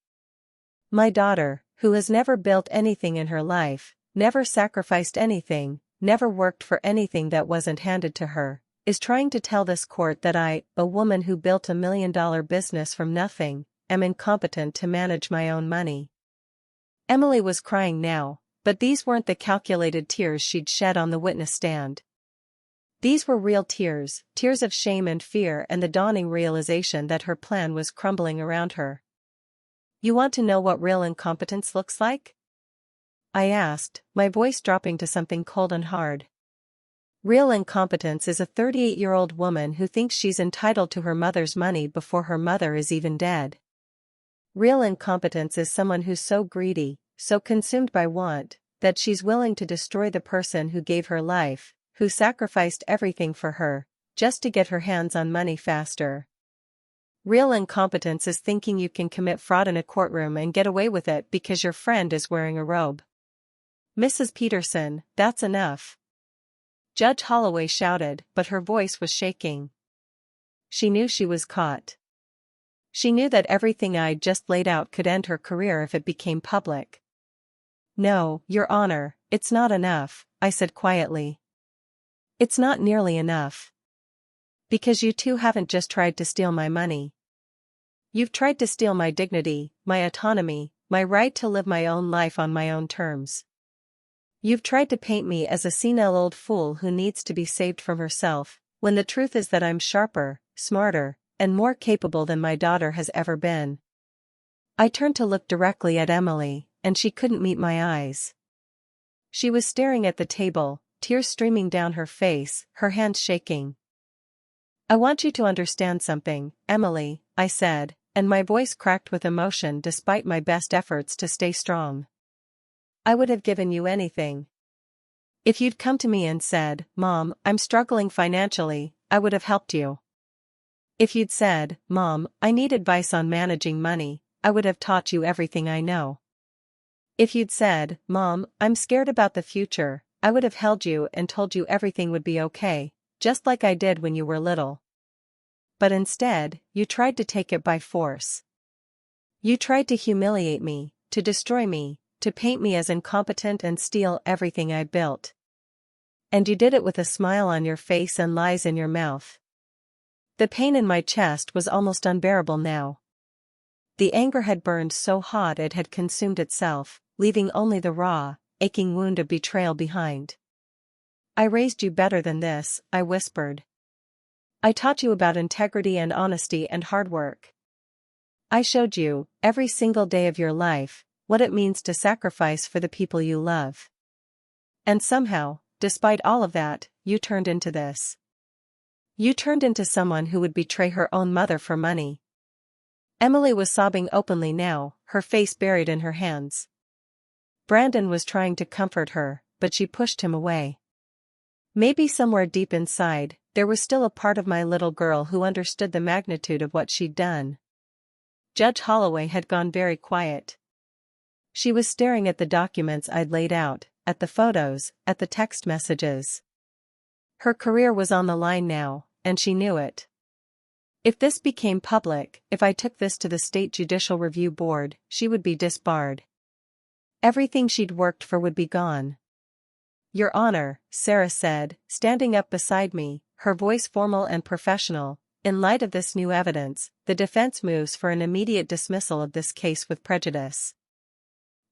My daughter, who has never built anything in her life, never sacrificed anything, never worked for anything that wasn't handed to her, is trying to tell this court that I, a woman who built a $1 million business from nothing, am incompetent to manage my own money." Emily was crying now, but these weren't the calculated tears she'd shed on the witness stand. These were real tears, tears of shame and fear and the dawning realization that her plan was crumbling around her. "You want to know what real incompetence looks like?" I asked, my voice dropping to something cold and hard. "Real incompetence is a 38-year-old woman who thinks she's entitled to her mother's money before her mother is even dead. Real incompetence is someone who's so greedy, so consumed by want, that she's willing to destroy the person who gave her life, who sacrificed everything for her, just to get her hands on money faster. Real incompetence is thinking you can commit fraud in a courtroom and get away with it because your friend is wearing a robe." "Mrs. Peterson, that's enough," Judge Holloway shouted, but her voice was shaking. She knew she was caught. She knew that everything I'd just laid out could end her career if it became public. "No, Your Honor, it's not enough," I said quietly. "It's not nearly enough. Because you two haven't just tried to steal my money. You've tried to steal my dignity, my autonomy, my right to live my own life on my own terms. You've tried to paint me as a senile old fool who needs to be saved from herself, when the truth is that I'm sharper, smarter, and more capable than my daughter has ever been." I turned to look directly at Emily, and she couldn't meet my eyes. She was staring at the table, tears streaming down her face, her hands shaking. "I want you to understand something, Emily," I said, and my voice cracked with emotion despite my best efforts to stay strong. "I would have given you anything. If you'd come to me and said, 'Mom, I'm struggling financially,' I would have helped you. If you'd said, "Mom, I need advice on managing money," I would have taught you everything I know. If you'd said, "Mom, I'm scared about the future," I would have held you and told you everything would be okay, just like I did when you were little. But instead, you tried to take it by force. You tried to humiliate me, to destroy me, to paint me as incompetent and steal everything I built. And you did it with a smile on your face and lies in your mouth. The pain in my chest was almost unbearable now. The anger had burned so hot it had consumed itself, leaving only the raw, aching wound of betrayal behind. "I raised you better than this," I whispered. "I taught you about integrity and honesty and hard work. I showed you, every single day of your life, what it means to sacrifice for the people you love. And somehow, despite all of that, you turned into this. You turned into someone who would betray her own mother for money." Emily was sobbing openly now, her face buried in her hands. Brandon was trying to comfort her, but she pushed him away. Maybe somewhere deep inside, there was still a part of my little girl who understood the magnitude of what she'd done. Judge Holloway had gone very quiet. She was staring at the documents I'd laid out, at the photos, at the text messages. Her career was on the line now, and she knew it. If this became public, if I took this to the State Judicial Review Board, she would be disbarred. Everything she'd worked for would be gone. "Your Honor," Sarah said, standing up beside me, her voice formal and professional, "in light of this new evidence, the defense moves for an immediate dismissal of this case with prejudice.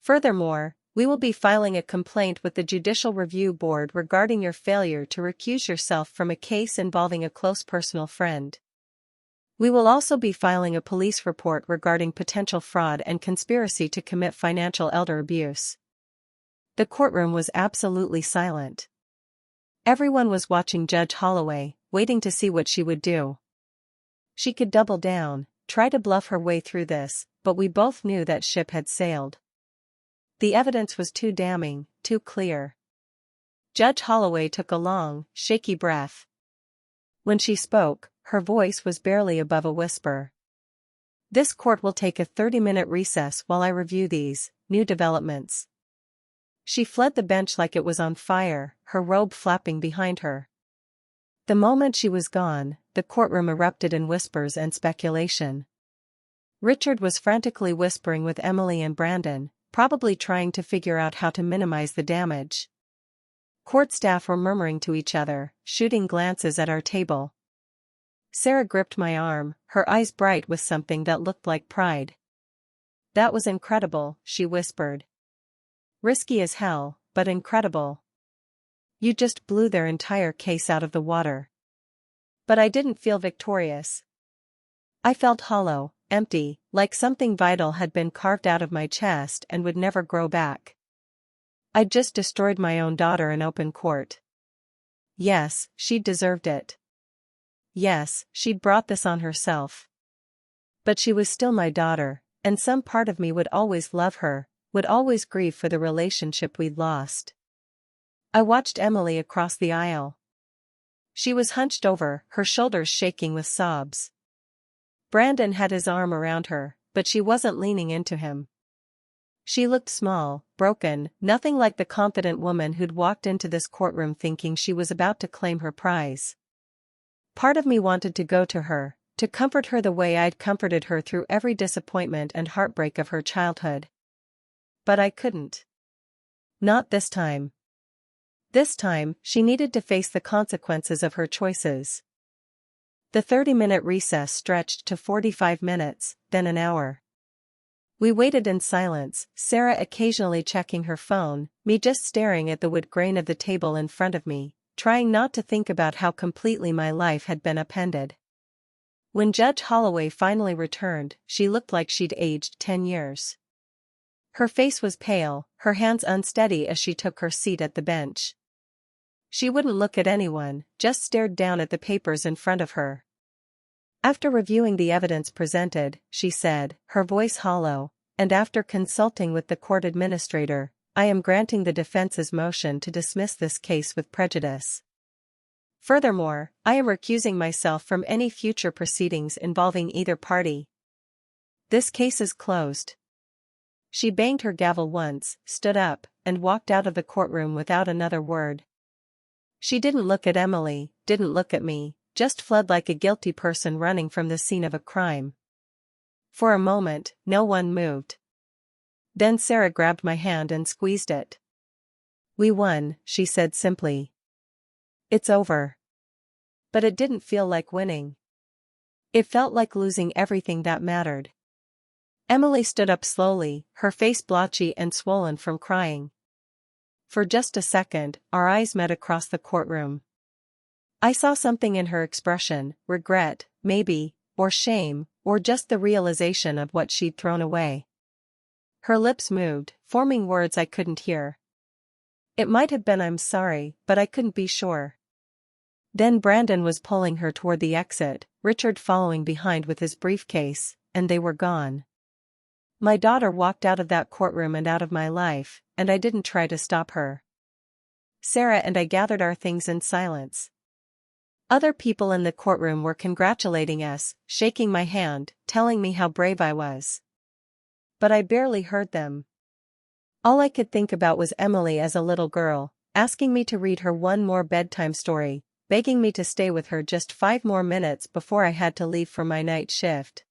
Furthermore, we will be filing a complaint with the Judicial Review Board regarding your failure to recuse yourself from a case involving a close personal friend. We will also be filing a police report regarding potential fraud and conspiracy to commit financial elder abuse." The courtroom was absolutely silent. Everyone was watching Judge Holloway, waiting to see what she would do. She could double down, try to bluff her way through this, but we both knew that ship had sailed. The evidence was too damning, too clear. Judge Holloway took a long, shaky breath. When she spoke, her voice was barely above a whisper. "This court will take a 30-minute recess while I review these new developments." She fled the bench like it was on fire, her robe flapping behind her. The moment she was gone, the courtroom erupted in whispers and speculation. Richard was frantically whispering with Emily and Brandon, probably trying to figure out how to minimize the damage. Court staff were murmuring to each other, shooting glances at our table. Sarah gripped my arm, her eyes bright with something that looked like pride. "That was incredible," she whispered. "Risky as hell, but incredible. You just blew their entire case out of the water." But I didn't feel victorious. I felt hollow, empty, like something vital had been carved out of my chest and would never grow back. I'd just destroyed my own daughter in open court. Yes, she'd deserved it. Yes, she'd brought this on herself. But she was still my daughter, and some part of me would always love her, would always grieve for the relationship we'd lost. I watched Emily across the aisle. She was hunched over, her shoulders shaking with sobs. Brandon had his arm around her, but she wasn't leaning into him. She looked small, broken, nothing like the confident woman who'd walked into this courtroom thinking she was about to claim her prize. Part of me wanted to go to her, to comfort her the way I'd comforted her through every disappointment and heartbreak of her childhood. But I couldn't. Not this time. This time, she needed to face the consequences of her choices. The 30-minute recess stretched to 45 minutes, then an hour. We waited in silence, Sarah occasionally checking her phone, me just staring at the wood grain of the table in front of me, trying not to think about how completely my life had been upended. When Judge Holloway finally returned, she looked like she'd aged 10 years. Her face was pale, her hands unsteady as she took her seat at the bench. She wouldn't look at anyone, just stared down at the papers in front of her. After reviewing the evidence presented, she said, her voice hollow, "And after consulting with the court administrator, I am granting the defense's motion to dismiss this case with prejudice." Furthermore, I am recusing myself from any future proceedings involving either party. This case is closed." She banged her gavel once, stood up, and walked out of the courtroom without another word. She didn't look at Emily, didn't look at me, just fled like a guilty person running from the scene of a crime. For a moment, no one moved. Then Sarah grabbed my hand and squeezed it. "We won," she said simply. "It's over." But it didn't feel like winning. It felt like losing everything that mattered. Emily stood up slowly, her face blotchy and swollen from crying. For just a second, our eyes met across the courtroom. I saw something in her expression, regret, maybe, or shame, or just the realization of what she'd thrown away. Her lips moved, forming words I couldn't hear. It might have been "I'm sorry," but I couldn't be sure. Then Brandon was pulling her toward the exit, Richard following behind with his briefcase, and they were gone. My daughter walked out of that courtroom and out of my life, and I didn't try to stop her. Sarah and I gathered our things in silence. Other people in the courtroom were congratulating us, shaking my hand, telling me how brave I was. But I barely heard them. All I could think about was Emily as a little girl, asking me to read her one more bedtime story, begging me to stay with her just 5 more minutes before I had to leave for my night shift.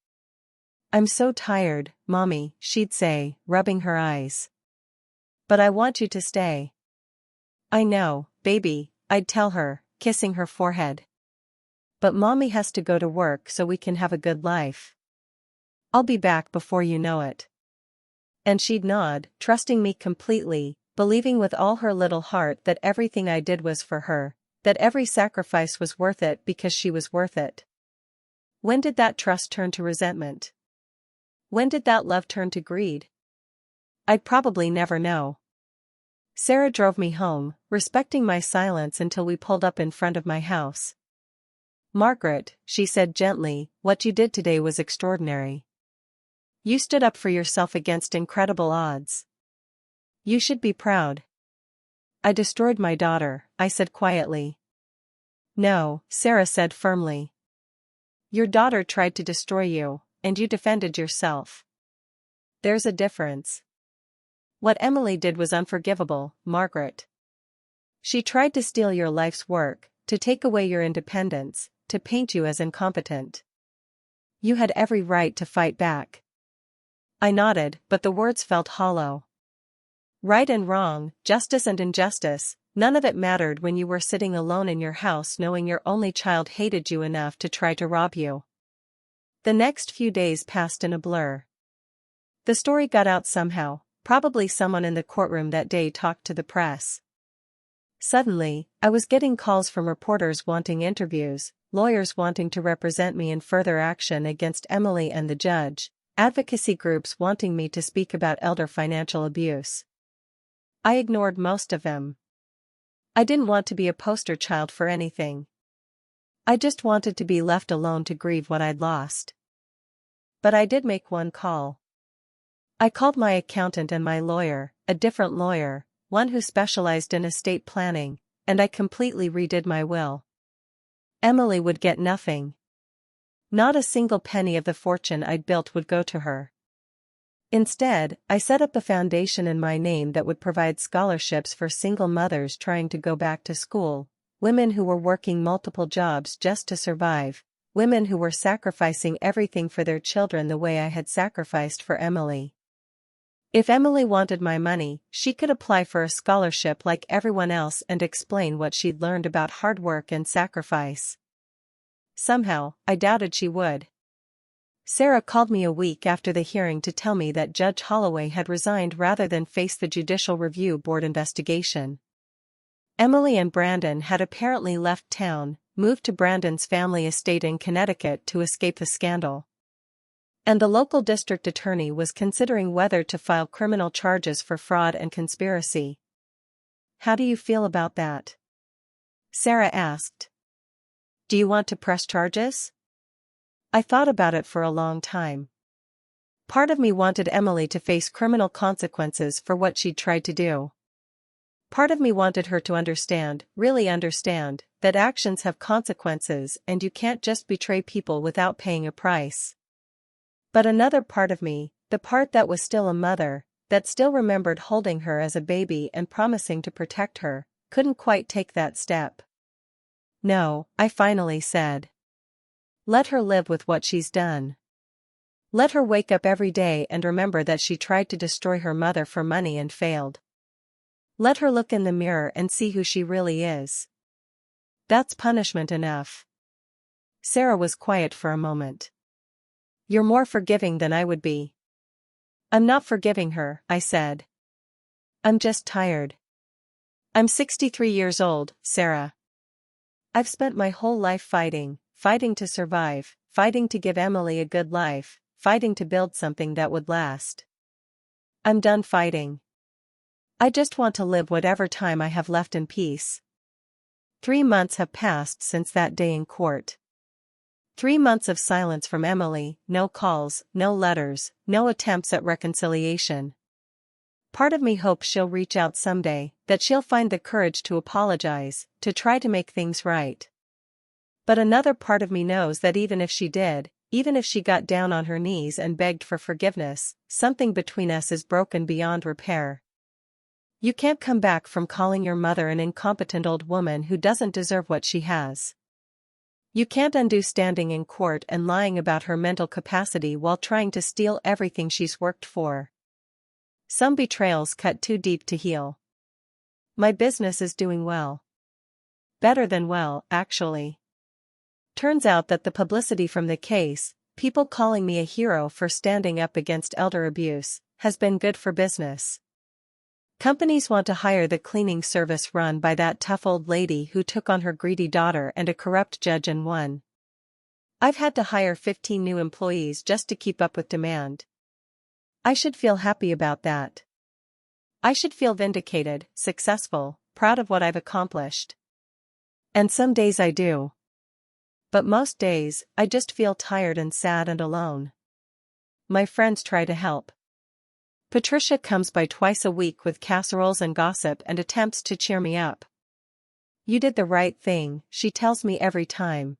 "I'm so tired, Mommy," she'd say, rubbing her eyes. "But I want you to stay." "I know, baby," I'd tell her, kissing her forehead. "But Mommy has to go to work so we can have a good life. I'll be back before you know it." And she'd nod, trusting me completely, believing with all her little heart that everything I did was for her, that every sacrifice was worth it because she was worth it. When did that trust turn to resentment? When did that love turn to greed? I'd probably never know. Sarah drove me home, respecting my silence until we pulled up in front of my house. "Margaret," she said gently, "what you did today was extraordinary. You stood up for yourself against incredible odds. You should be proud." "I destroyed my daughter," I said quietly. "No," Sarah said firmly. "Your daughter tried to destroy you, and you defended yourself. There's a difference. What Emily did was unforgivable, Margaret. She tried to steal your life's work, to take away your independence, to paint you as incompetent. You had every right to fight back." I nodded, but the words felt hollow. Right and wrong, justice and injustice, none of it mattered when you were sitting alone in your house knowing your only child hated you enough to try to rob you. The next few days passed in a blur. The story got out somehow, probably someone in the courtroom that day talked to the press. Suddenly, I was getting calls from reporters wanting interviews, lawyers wanting to represent me in further action against Emily and the judge, advocacy groups wanting me to speak about elder financial abuse. I ignored most of them. I didn't want to be a poster child for anything. I just wanted to be left alone to grieve what I'd lost. But I did make one call. I called my accountant and my lawyer, a different lawyer, one who specialized in estate planning, and I completely redid my will. Emily would get nothing. Not a single penny of the fortune I'd built would go to her. Instead, I set up a foundation in my name that would provide scholarships for single mothers trying to go back to school, women who were working multiple jobs just to survive, women who were sacrificing everything for their children the way I had sacrificed for Emily. If Emily wanted my money, she could apply for a scholarship like everyone else and explain what she'd learned about hard work and sacrifice. Somehow, I doubted she would. Sarah called me a week after the hearing to tell me that Judge Holloway had resigned rather than face the Judicial Review Board investigation. Emily and Brandon had apparently left town, moved to Brandon's family estate in Connecticut to escape the scandal. And the local district attorney was considering whether to file criminal charges for fraud and conspiracy. "How do you feel about that?" Sarah asked. "Do you want to press charges?" I thought about it for a long time. Part of me wanted Emily to face criminal consequences for what she'd tried to do. Part of me wanted her to understand, really understand, that actions have consequences and you can't just betray people without paying a price. But another part of me, the part that was still a mother, that still remembered holding her as a baby and promising to protect her, couldn't quite take that step. No, I finally said. Let her live with what she's done. Let her wake up every day and remember that she tried to destroy her mother for money and failed. Let her look in the mirror and see who she really is. That's punishment enough. Sarah was quiet for a moment. You're more forgiving than I would be. I'm not forgiving her, I said. I'm just tired. I'm 63 years old, Sarah. I've spent my whole life fighting to survive, fighting to give Emily a good life, fighting to build something that would last. I'm done fighting. I just want to live whatever time I have left in peace. 3 months have passed since that day in court. 3 months of silence from Emily, no calls, no letters, no attempts at reconciliation. Part of me hopes she'll reach out someday, that she'll find the courage to apologize, to try to make things right. But another part of me knows that even if she did, even if she got down on her knees and begged for forgiveness, something between us is broken beyond repair. You can't come back from calling your mother an incompetent old woman who doesn't deserve what she has. You can't undo standing in court and lying about her mental capacity while trying to steal everything she's worked for. Some betrayals cut too deep to heal. My business is doing well. Better than well, actually. Turns out that the publicity from the case, people calling me a hero for standing up against elder abuse, has been good for business. Companies want to hire the cleaning service run by that tough old lady who took on her greedy daughter and a corrupt judge and won. I've had to hire 15 new employees just to keep up with demand. I should feel happy about that. I should feel vindicated, successful, proud of what I've accomplished. And some days I do. But most days, I just feel tired and sad and alone. My friends try to help. Patricia comes by twice a week with casseroles and gossip and attempts to cheer me up. You did the right thing, she tells me every time.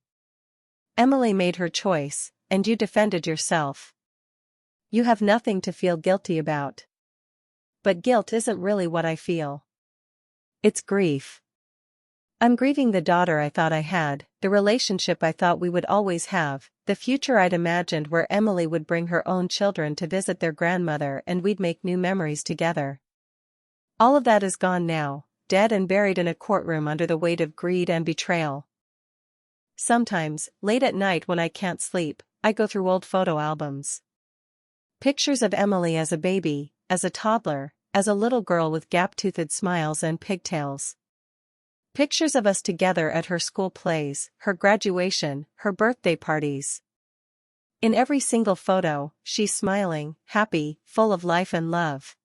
Emily made her choice, and you defended yourself. You have nothing to feel guilty about. But guilt isn't really what I feel. It's grief. I'm grieving the daughter I thought I had, the relationship I thought we would always have, the future I'd imagined where Emily would bring her own children to visit their grandmother and we'd make new memories together. All of that is gone now, dead and buried in a courtroom under the weight of greed and betrayal. Sometimes, late at night when I can't sleep, I go through old photo albums. Pictures of Emily as a baby, as a toddler, as a little girl with gap-toothed smiles and pigtails. Pictures of us together at her school plays, her graduation, her birthday parties. In every single photo, she's smiling, happy, full of life and love.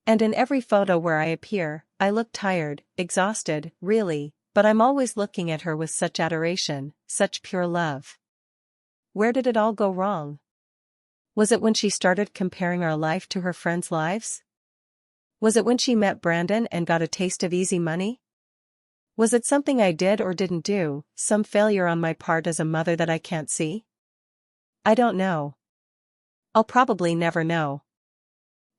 And in every photo where I appear, I look tired, exhausted, really, but I'm always looking at her with such adoration, such pure love. Where did it all go wrong? Was it when she started comparing our life to her friends' lives? Was it when she met Brandon and got a taste of easy money? Was it something I did or didn't do, some failure on my part as a mother that I can't see? I don't know. I'll probably never know.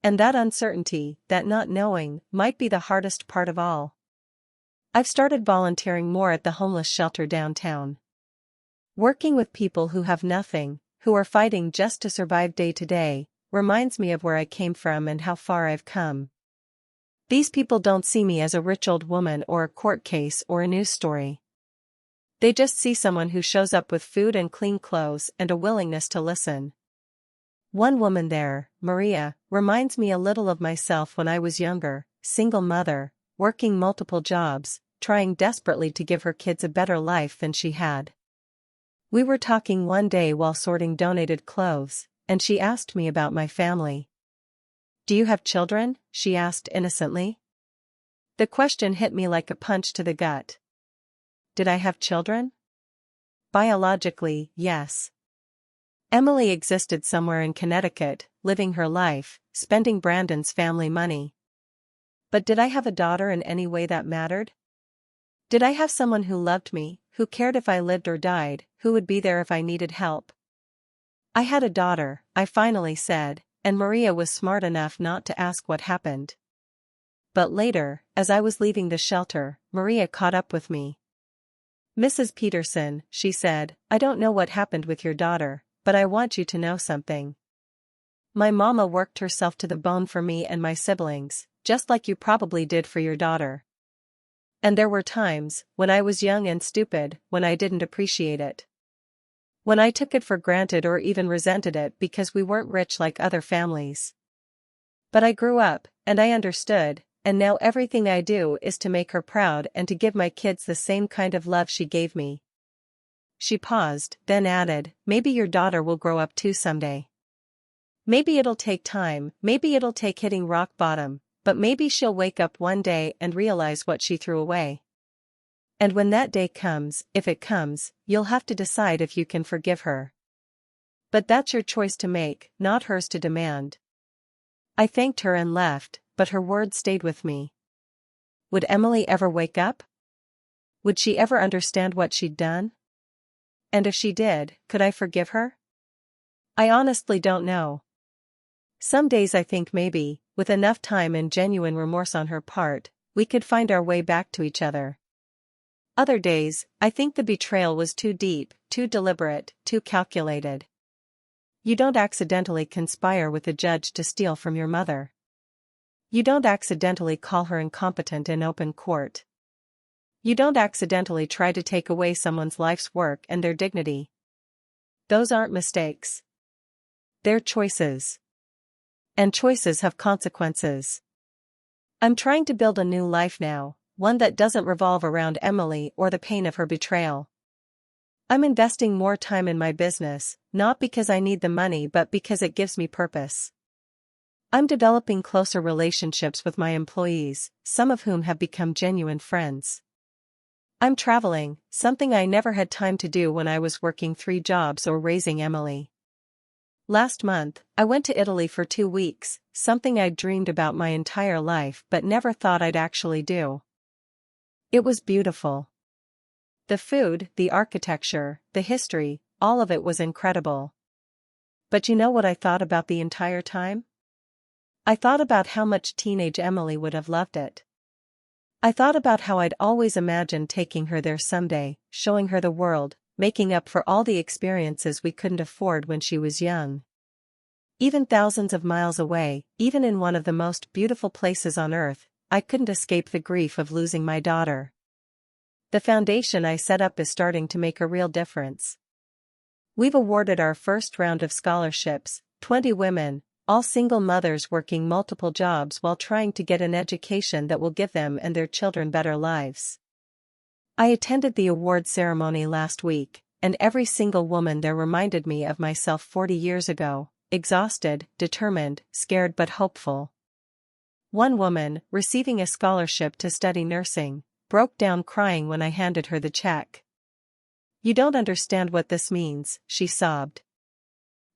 And that uncertainty, that not knowing, might be the hardest part of all. I've started volunteering more at the homeless shelter downtown. Working with people who have nothing, who are fighting just to survive day to day, reminds me of where I came from and how far I've come. These people don't see me as a rich old woman or a court case or a news story. They just see someone who shows up with food and clean clothes and a willingness to listen. One woman there, Maria, reminds me a little of myself when I was younger, single mother, working multiple jobs, trying desperately to give her kids a better life than she had. We were talking one day while sorting donated clothes, and she asked me about my family. "Do you have children?" she asked innocently. The question hit me like a punch to the gut. Did I have children? Biologically, yes. Emily existed somewhere in Connecticut, living her life, spending Brandon's family money. But did I have a daughter in any way that mattered? Did I have someone who loved me, who cared if I lived or died, who would be there if I needed help? I had a daughter, I finally said, and Maria was smart enough not to ask what happened. But later, as I was leaving the shelter, Maria caught up with me. "Mrs. Peterson," she said, "I don't know what happened with your daughter, but I want you to know something. My mama worked herself to the bone for me and my siblings, just like you probably did for your daughter. And there were times, when I was young and stupid, when I didn't appreciate it. When I took it for granted or even resented it because we weren't rich like other families. But I grew up, and I understood, and now everything I do is to make her proud and to give my kids the same kind of love she gave me." She paused, then added, "Maybe your daughter will grow up too someday. Maybe it'll take time, maybe it'll take hitting rock bottom, but maybe she'll wake up one day and realize what she threw away. And when that day comes, if it comes, you'll have to decide if you can forgive her. But that's your choice to make, not hers to demand." I thanked her and left, but her words stayed with me. Would Emily ever wake up? Would she ever understand what she'd done? And if she did, could I forgive her? I honestly don't know. Some days I think maybe, with enough time and genuine remorse on her part, we could find our way back to each other. Other days, I think the betrayal was too deep, too deliberate, too calculated. You don't accidentally conspire with a judge to steal from your mother. You don't accidentally call her incompetent in open court. You don't accidentally try to take away someone's life's work and their dignity. Those aren't mistakes. They're choices. And choices have consequences. I'm trying to build a new life now, one that doesn't revolve around Emily or the pain of her betrayal. I'm investing more time in my business, not because I need the money but because it gives me purpose. I'm developing closer relationships with my employees, some of whom have become genuine friends. I'm traveling, something I never had time to do when I was working 3 jobs or raising Emily. Last month, I went to Italy for 2 weeks, something I'd dreamed about my entire life but never thought I'd actually do. It was beautiful. The food, the architecture, the history, all of it was incredible. But you know what I thought about the entire time? I thought about how much teenage Emily would have loved it. I thought about how I'd always imagined taking her there someday, showing her the world, making up for all the experiences we couldn't afford when she was young. Even thousands of miles away, even in one of the most beautiful places on earth, I couldn't escape the grief of losing my daughter. The foundation I set up is starting to make a real difference. We've awarded our first round of scholarships, 20 women, all single mothers working multiple jobs while trying to get an education that will give them and their children better lives. I attended the award ceremony last week, and every single woman there reminded me of myself 40 years ago, exhausted, determined, scared but hopeful. One woman, receiving a scholarship to study nursing, broke down crying when I handed her the check. "You don't understand what this means," she sobbed.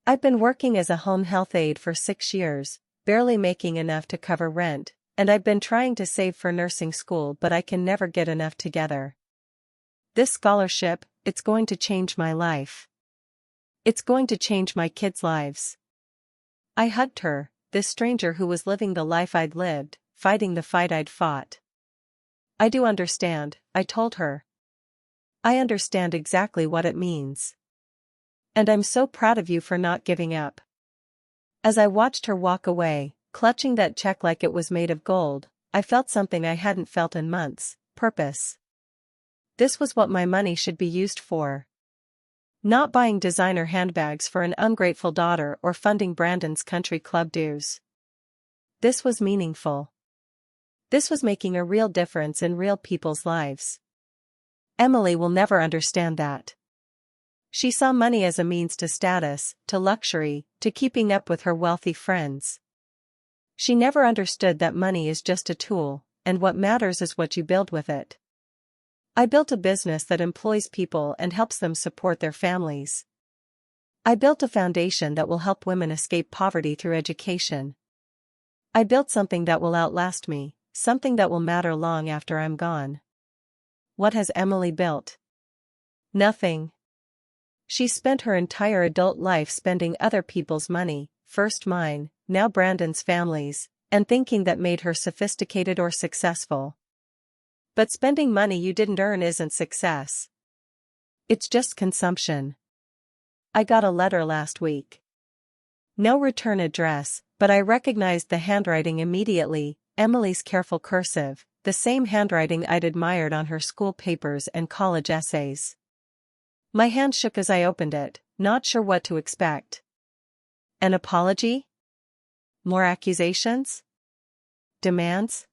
"I've been working as a home health aide for 6 years, barely making enough to cover rent, and I've been trying to save for nursing school but I can never get enough together. This scholarship, it's going to change my life. It's going to change my kids' lives." I hugged her, this stranger who was living the life I'd lived, fighting the fight I'd fought. "I do understand," I told her. "I understand exactly what it means. And I'm so proud of you for not giving up." As I watched her walk away, clutching that check like it was made of gold, I felt something I hadn't felt in months: purpose. This was what my money should be used for. Not buying designer handbags for an ungrateful daughter or funding Brandon's country club dues. This was meaningful. This was making a real difference in real people's lives. Emily will never understand that. She saw money as a means to status, to luxury, to keeping up with her wealthy friends. She never understood that money is just a tool, and what matters is what you build with it. I built a business that employs people and helps them support their families. I built a foundation that will help women escape poverty through education. I built something that will outlast me, something that will matter long after I'm gone. What has Emily built? Nothing. She spent her entire adult life spending other people's money, first mine, now Brandon's family's, and thinking that made her sophisticated or successful. But spending money you didn't earn isn't success. It's just consumption. I got a letter last week. No return address, but I recognized the handwriting immediately, Emily's careful cursive, the same handwriting I'd admired on her school papers and college essays. My hand shook as I opened it, not sure what to expect. An apology? More accusations? Demands?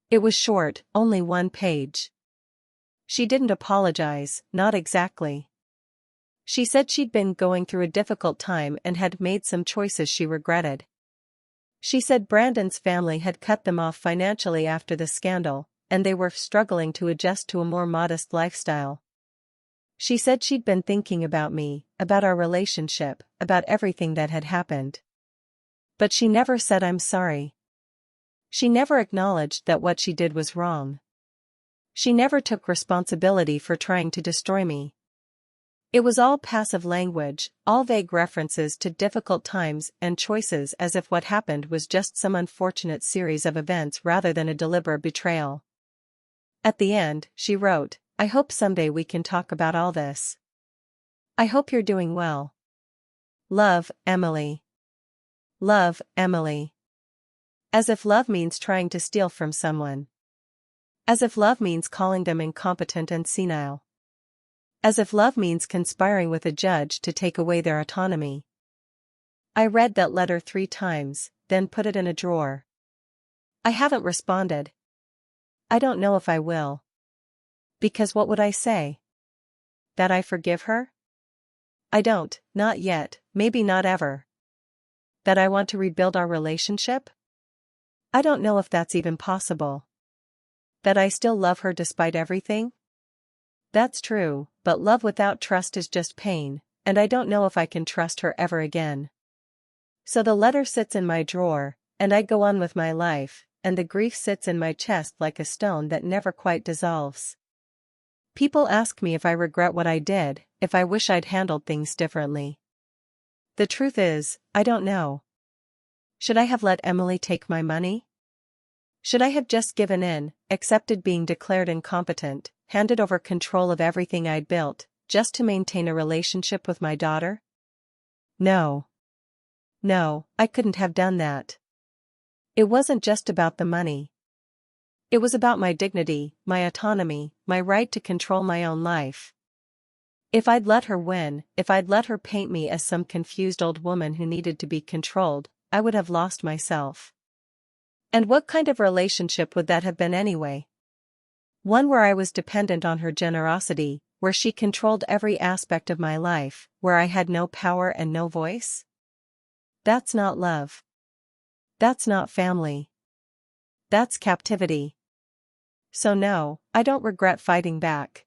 It was short, only 1 page. She didn't apologize, not exactly. She said she'd been going through a difficult time and had made some choices she regretted. She said Brandon's family had cut them off financially after the scandal, and they were struggling to adjust to a more modest lifestyle. She said she'd been thinking about me, about our relationship, about everything that had happened. But she never said I'm sorry. She never acknowledged that what she did was wrong. She never took responsibility for trying to destroy me. It was all passive language, all vague references to difficult times and choices, as if what happened was just some unfortunate series of events rather than a deliberate betrayal. At the end, she wrote, "I hope someday we can talk about all this. I hope you're doing well. Love, Emily." Love, Emily. As if love means trying to steal from someone. As if love means calling them incompetent and senile. As if love means conspiring with a judge to take away their autonomy. I read that letter 3 times, then put it in a drawer. I haven't responded. I don't know if I will. Because what would I say? That I forgive her? I don't, not yet, maybe not ever. That I want to rebuild our relationship? I don't know if that's even possible. That I still love her despite everything? That's true, but love without trust is just pain, and I don't know if I can trust her ever again. So the letter sits in my drawer, and I go on with my life, and the grief sits in my chest like a stone that never quite dissolves. People ask me if I regret what I did, if I wish I'd handled things differently. The truth is, I don't know. Should I have let Emily take my money? Should I have just given in, accepted being declared incompetent, handed over control of everything I'd built, just to maintain a relationship with my daughter? No. No, I couldn't have done that. It wasn't just about the money. It was about my dignity, my autonomy, my right to control my own life. If I'd let her win, if I'd let her paint me as some confused old woman who needed to be controlled, I would have lost myself. And what kind of relationship would that have been anyway? One where I was dependent on her generosity, where she controlled every aspect of my life, where I had no power and no voice? That's not love. That's not family. That's captivity. So no, I don't regret fighting back.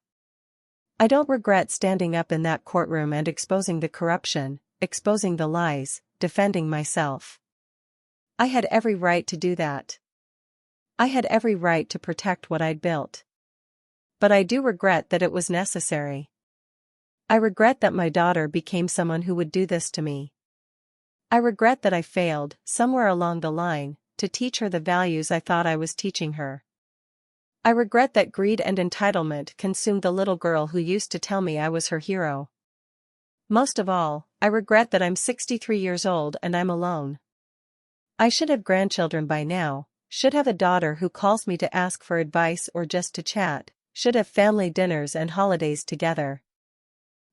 I don't regret standing up in that courtroom and exposing the corruption, exposing the lies, defending myself. I had every right to do that. I had every right to protect what I'd built. But I do regret that it was necessary. I regret that my daughter became someone who would do this to me. I regret that I failed, somewhere along the line, to teach her the values I thought I was teaching her. I regret that greed and entitlement consumed the little girl who used to tell me I was her hero. Most of all, I regret that I'm 63 years old and I'm alone. I should have grandchildren by now, should have a daughter who calls me to ask for advice or just to chat, should have family dinners and holidays together.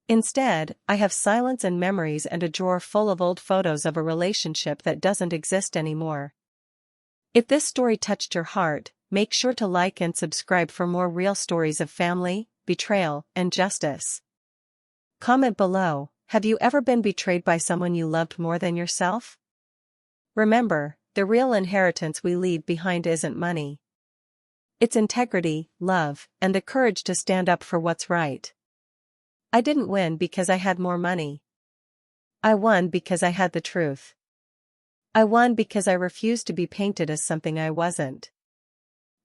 Instead, I have silence and memories and a drawer full of old photos of a relationship that doesn't exist anymore. If this story touched your heart, make sure to like and subscribe for more real stories of family, betrayal, and justice. Comment below, have you ever been betrayed by someone you loved more than yourself? Remember, the real inheritance we leave behind isn't money. It's integrity, love, and the courage to stand up for what's right. I didn't win because I had more money. I won because I had the truth. I won because I refused to be painted as something I wasn't.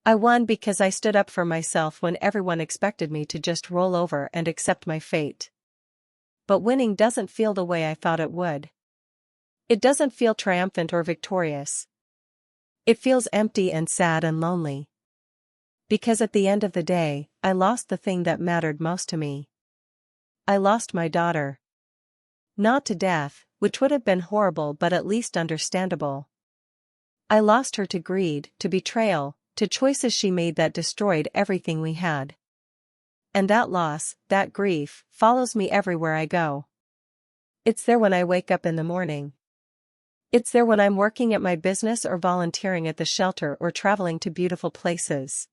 I won because I stood up for myself when everyone expected me to just roll over and accept my fate. But winning doesn't feel the way I thought it would. It doesn't feel triumphant or victorious. It feels empty and sad and lonely. Because at the end of the day, I lost the thing that mattered most to me. I lost my daughter. Not to death, which would have been horrible but at least understandable. I lost her to greed, to betrayal, to choices she made that destroyed everything we had. And that loss, that grief, follows me everywhere I go. It's there when I wake up in the morning. It's there when I'm working at my business or volunteering at the shelter or traveling to beautiful places.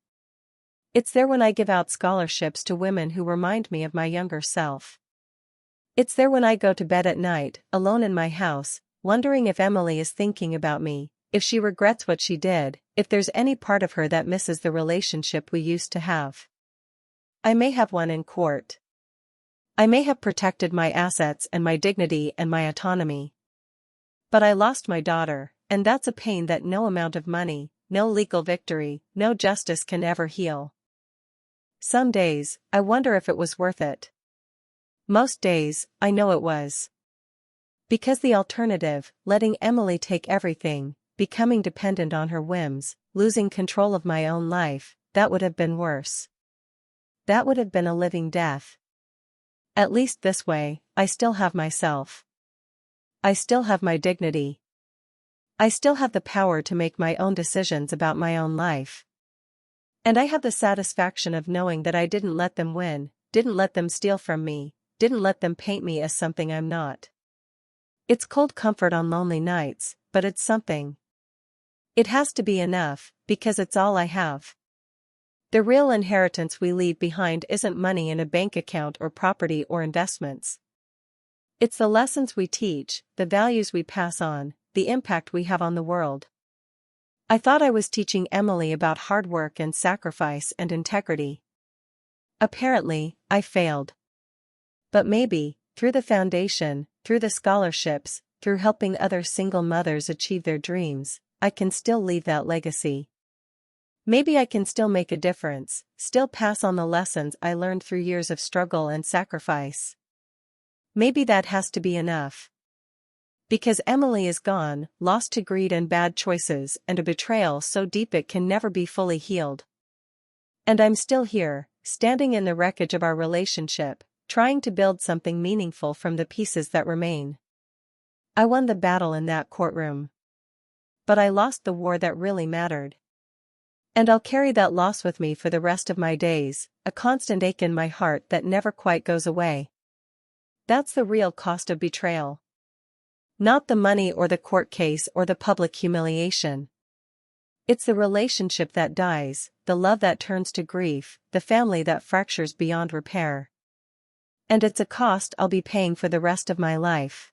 It's there when I give out scholarships to women who remind me of my younger self. It's there when I go to bed at night, alone in my house, wondering if Emily is thinking about me, if she regrets what she did, if there's any part of her that misses the relationship we used to have. I may have won in court. I may have protected my assets and my dignity and my autonomy. But I lost my daughter, and that's a pain that no amount of money, no legal victory, no justice can ever heal. Some days, I wonder if it was worth it. Most days, I know it was. Because the alternative, letting Emily take everything, becoming dependent on her whims, losing control of my own life, that would have been worse. That would have been a living death. At least this way, I still have myself. I still have my dignity. I still have the power to make my own decisions about my own life. And I have the satisfaction of knowing that I didn't let them win, didn't let them steal from me, didn't let them paint me as something I'm not. It's cold comfort on lonely nights, but it's something. It has to be enough, because it's all I have. The real inheritance we leave behind isn't money in a bank account or property or investments. It's the lessons we teach, the values we pass on, the impact we have on the world. I thought I was teaching Emily about hard work and sacrifice and integrity. Apparently, I failed. But maybe, through the foundation, through the scholarships, through helping other single mothers achieve their dreams, I can still leave that legacy. Maybe I can still make a difference, still pass on the lessons I learned through years of struggle and sacrifice. Maybe that has to be enough. Because Emily is gone, lost to greed and bad choices and a betrayal so deep it can never be fully healed. And I'm still here, standing in the wreckage of our relationship, trying to build something meaningful from the pieces that remain. I won the battle in that courtroom. But I lost the war that really mattered. And I'll carry that loss with me for the rest of my days, a constant ache in my heart that never quite goes away. That's the real cost of betrayal. Not the money or the court case or the public humiliation. It's the relationship that dies, the love that turns to grief, the family that fractures beyond repair. And it's a cost I'll be paying for the rest of my life.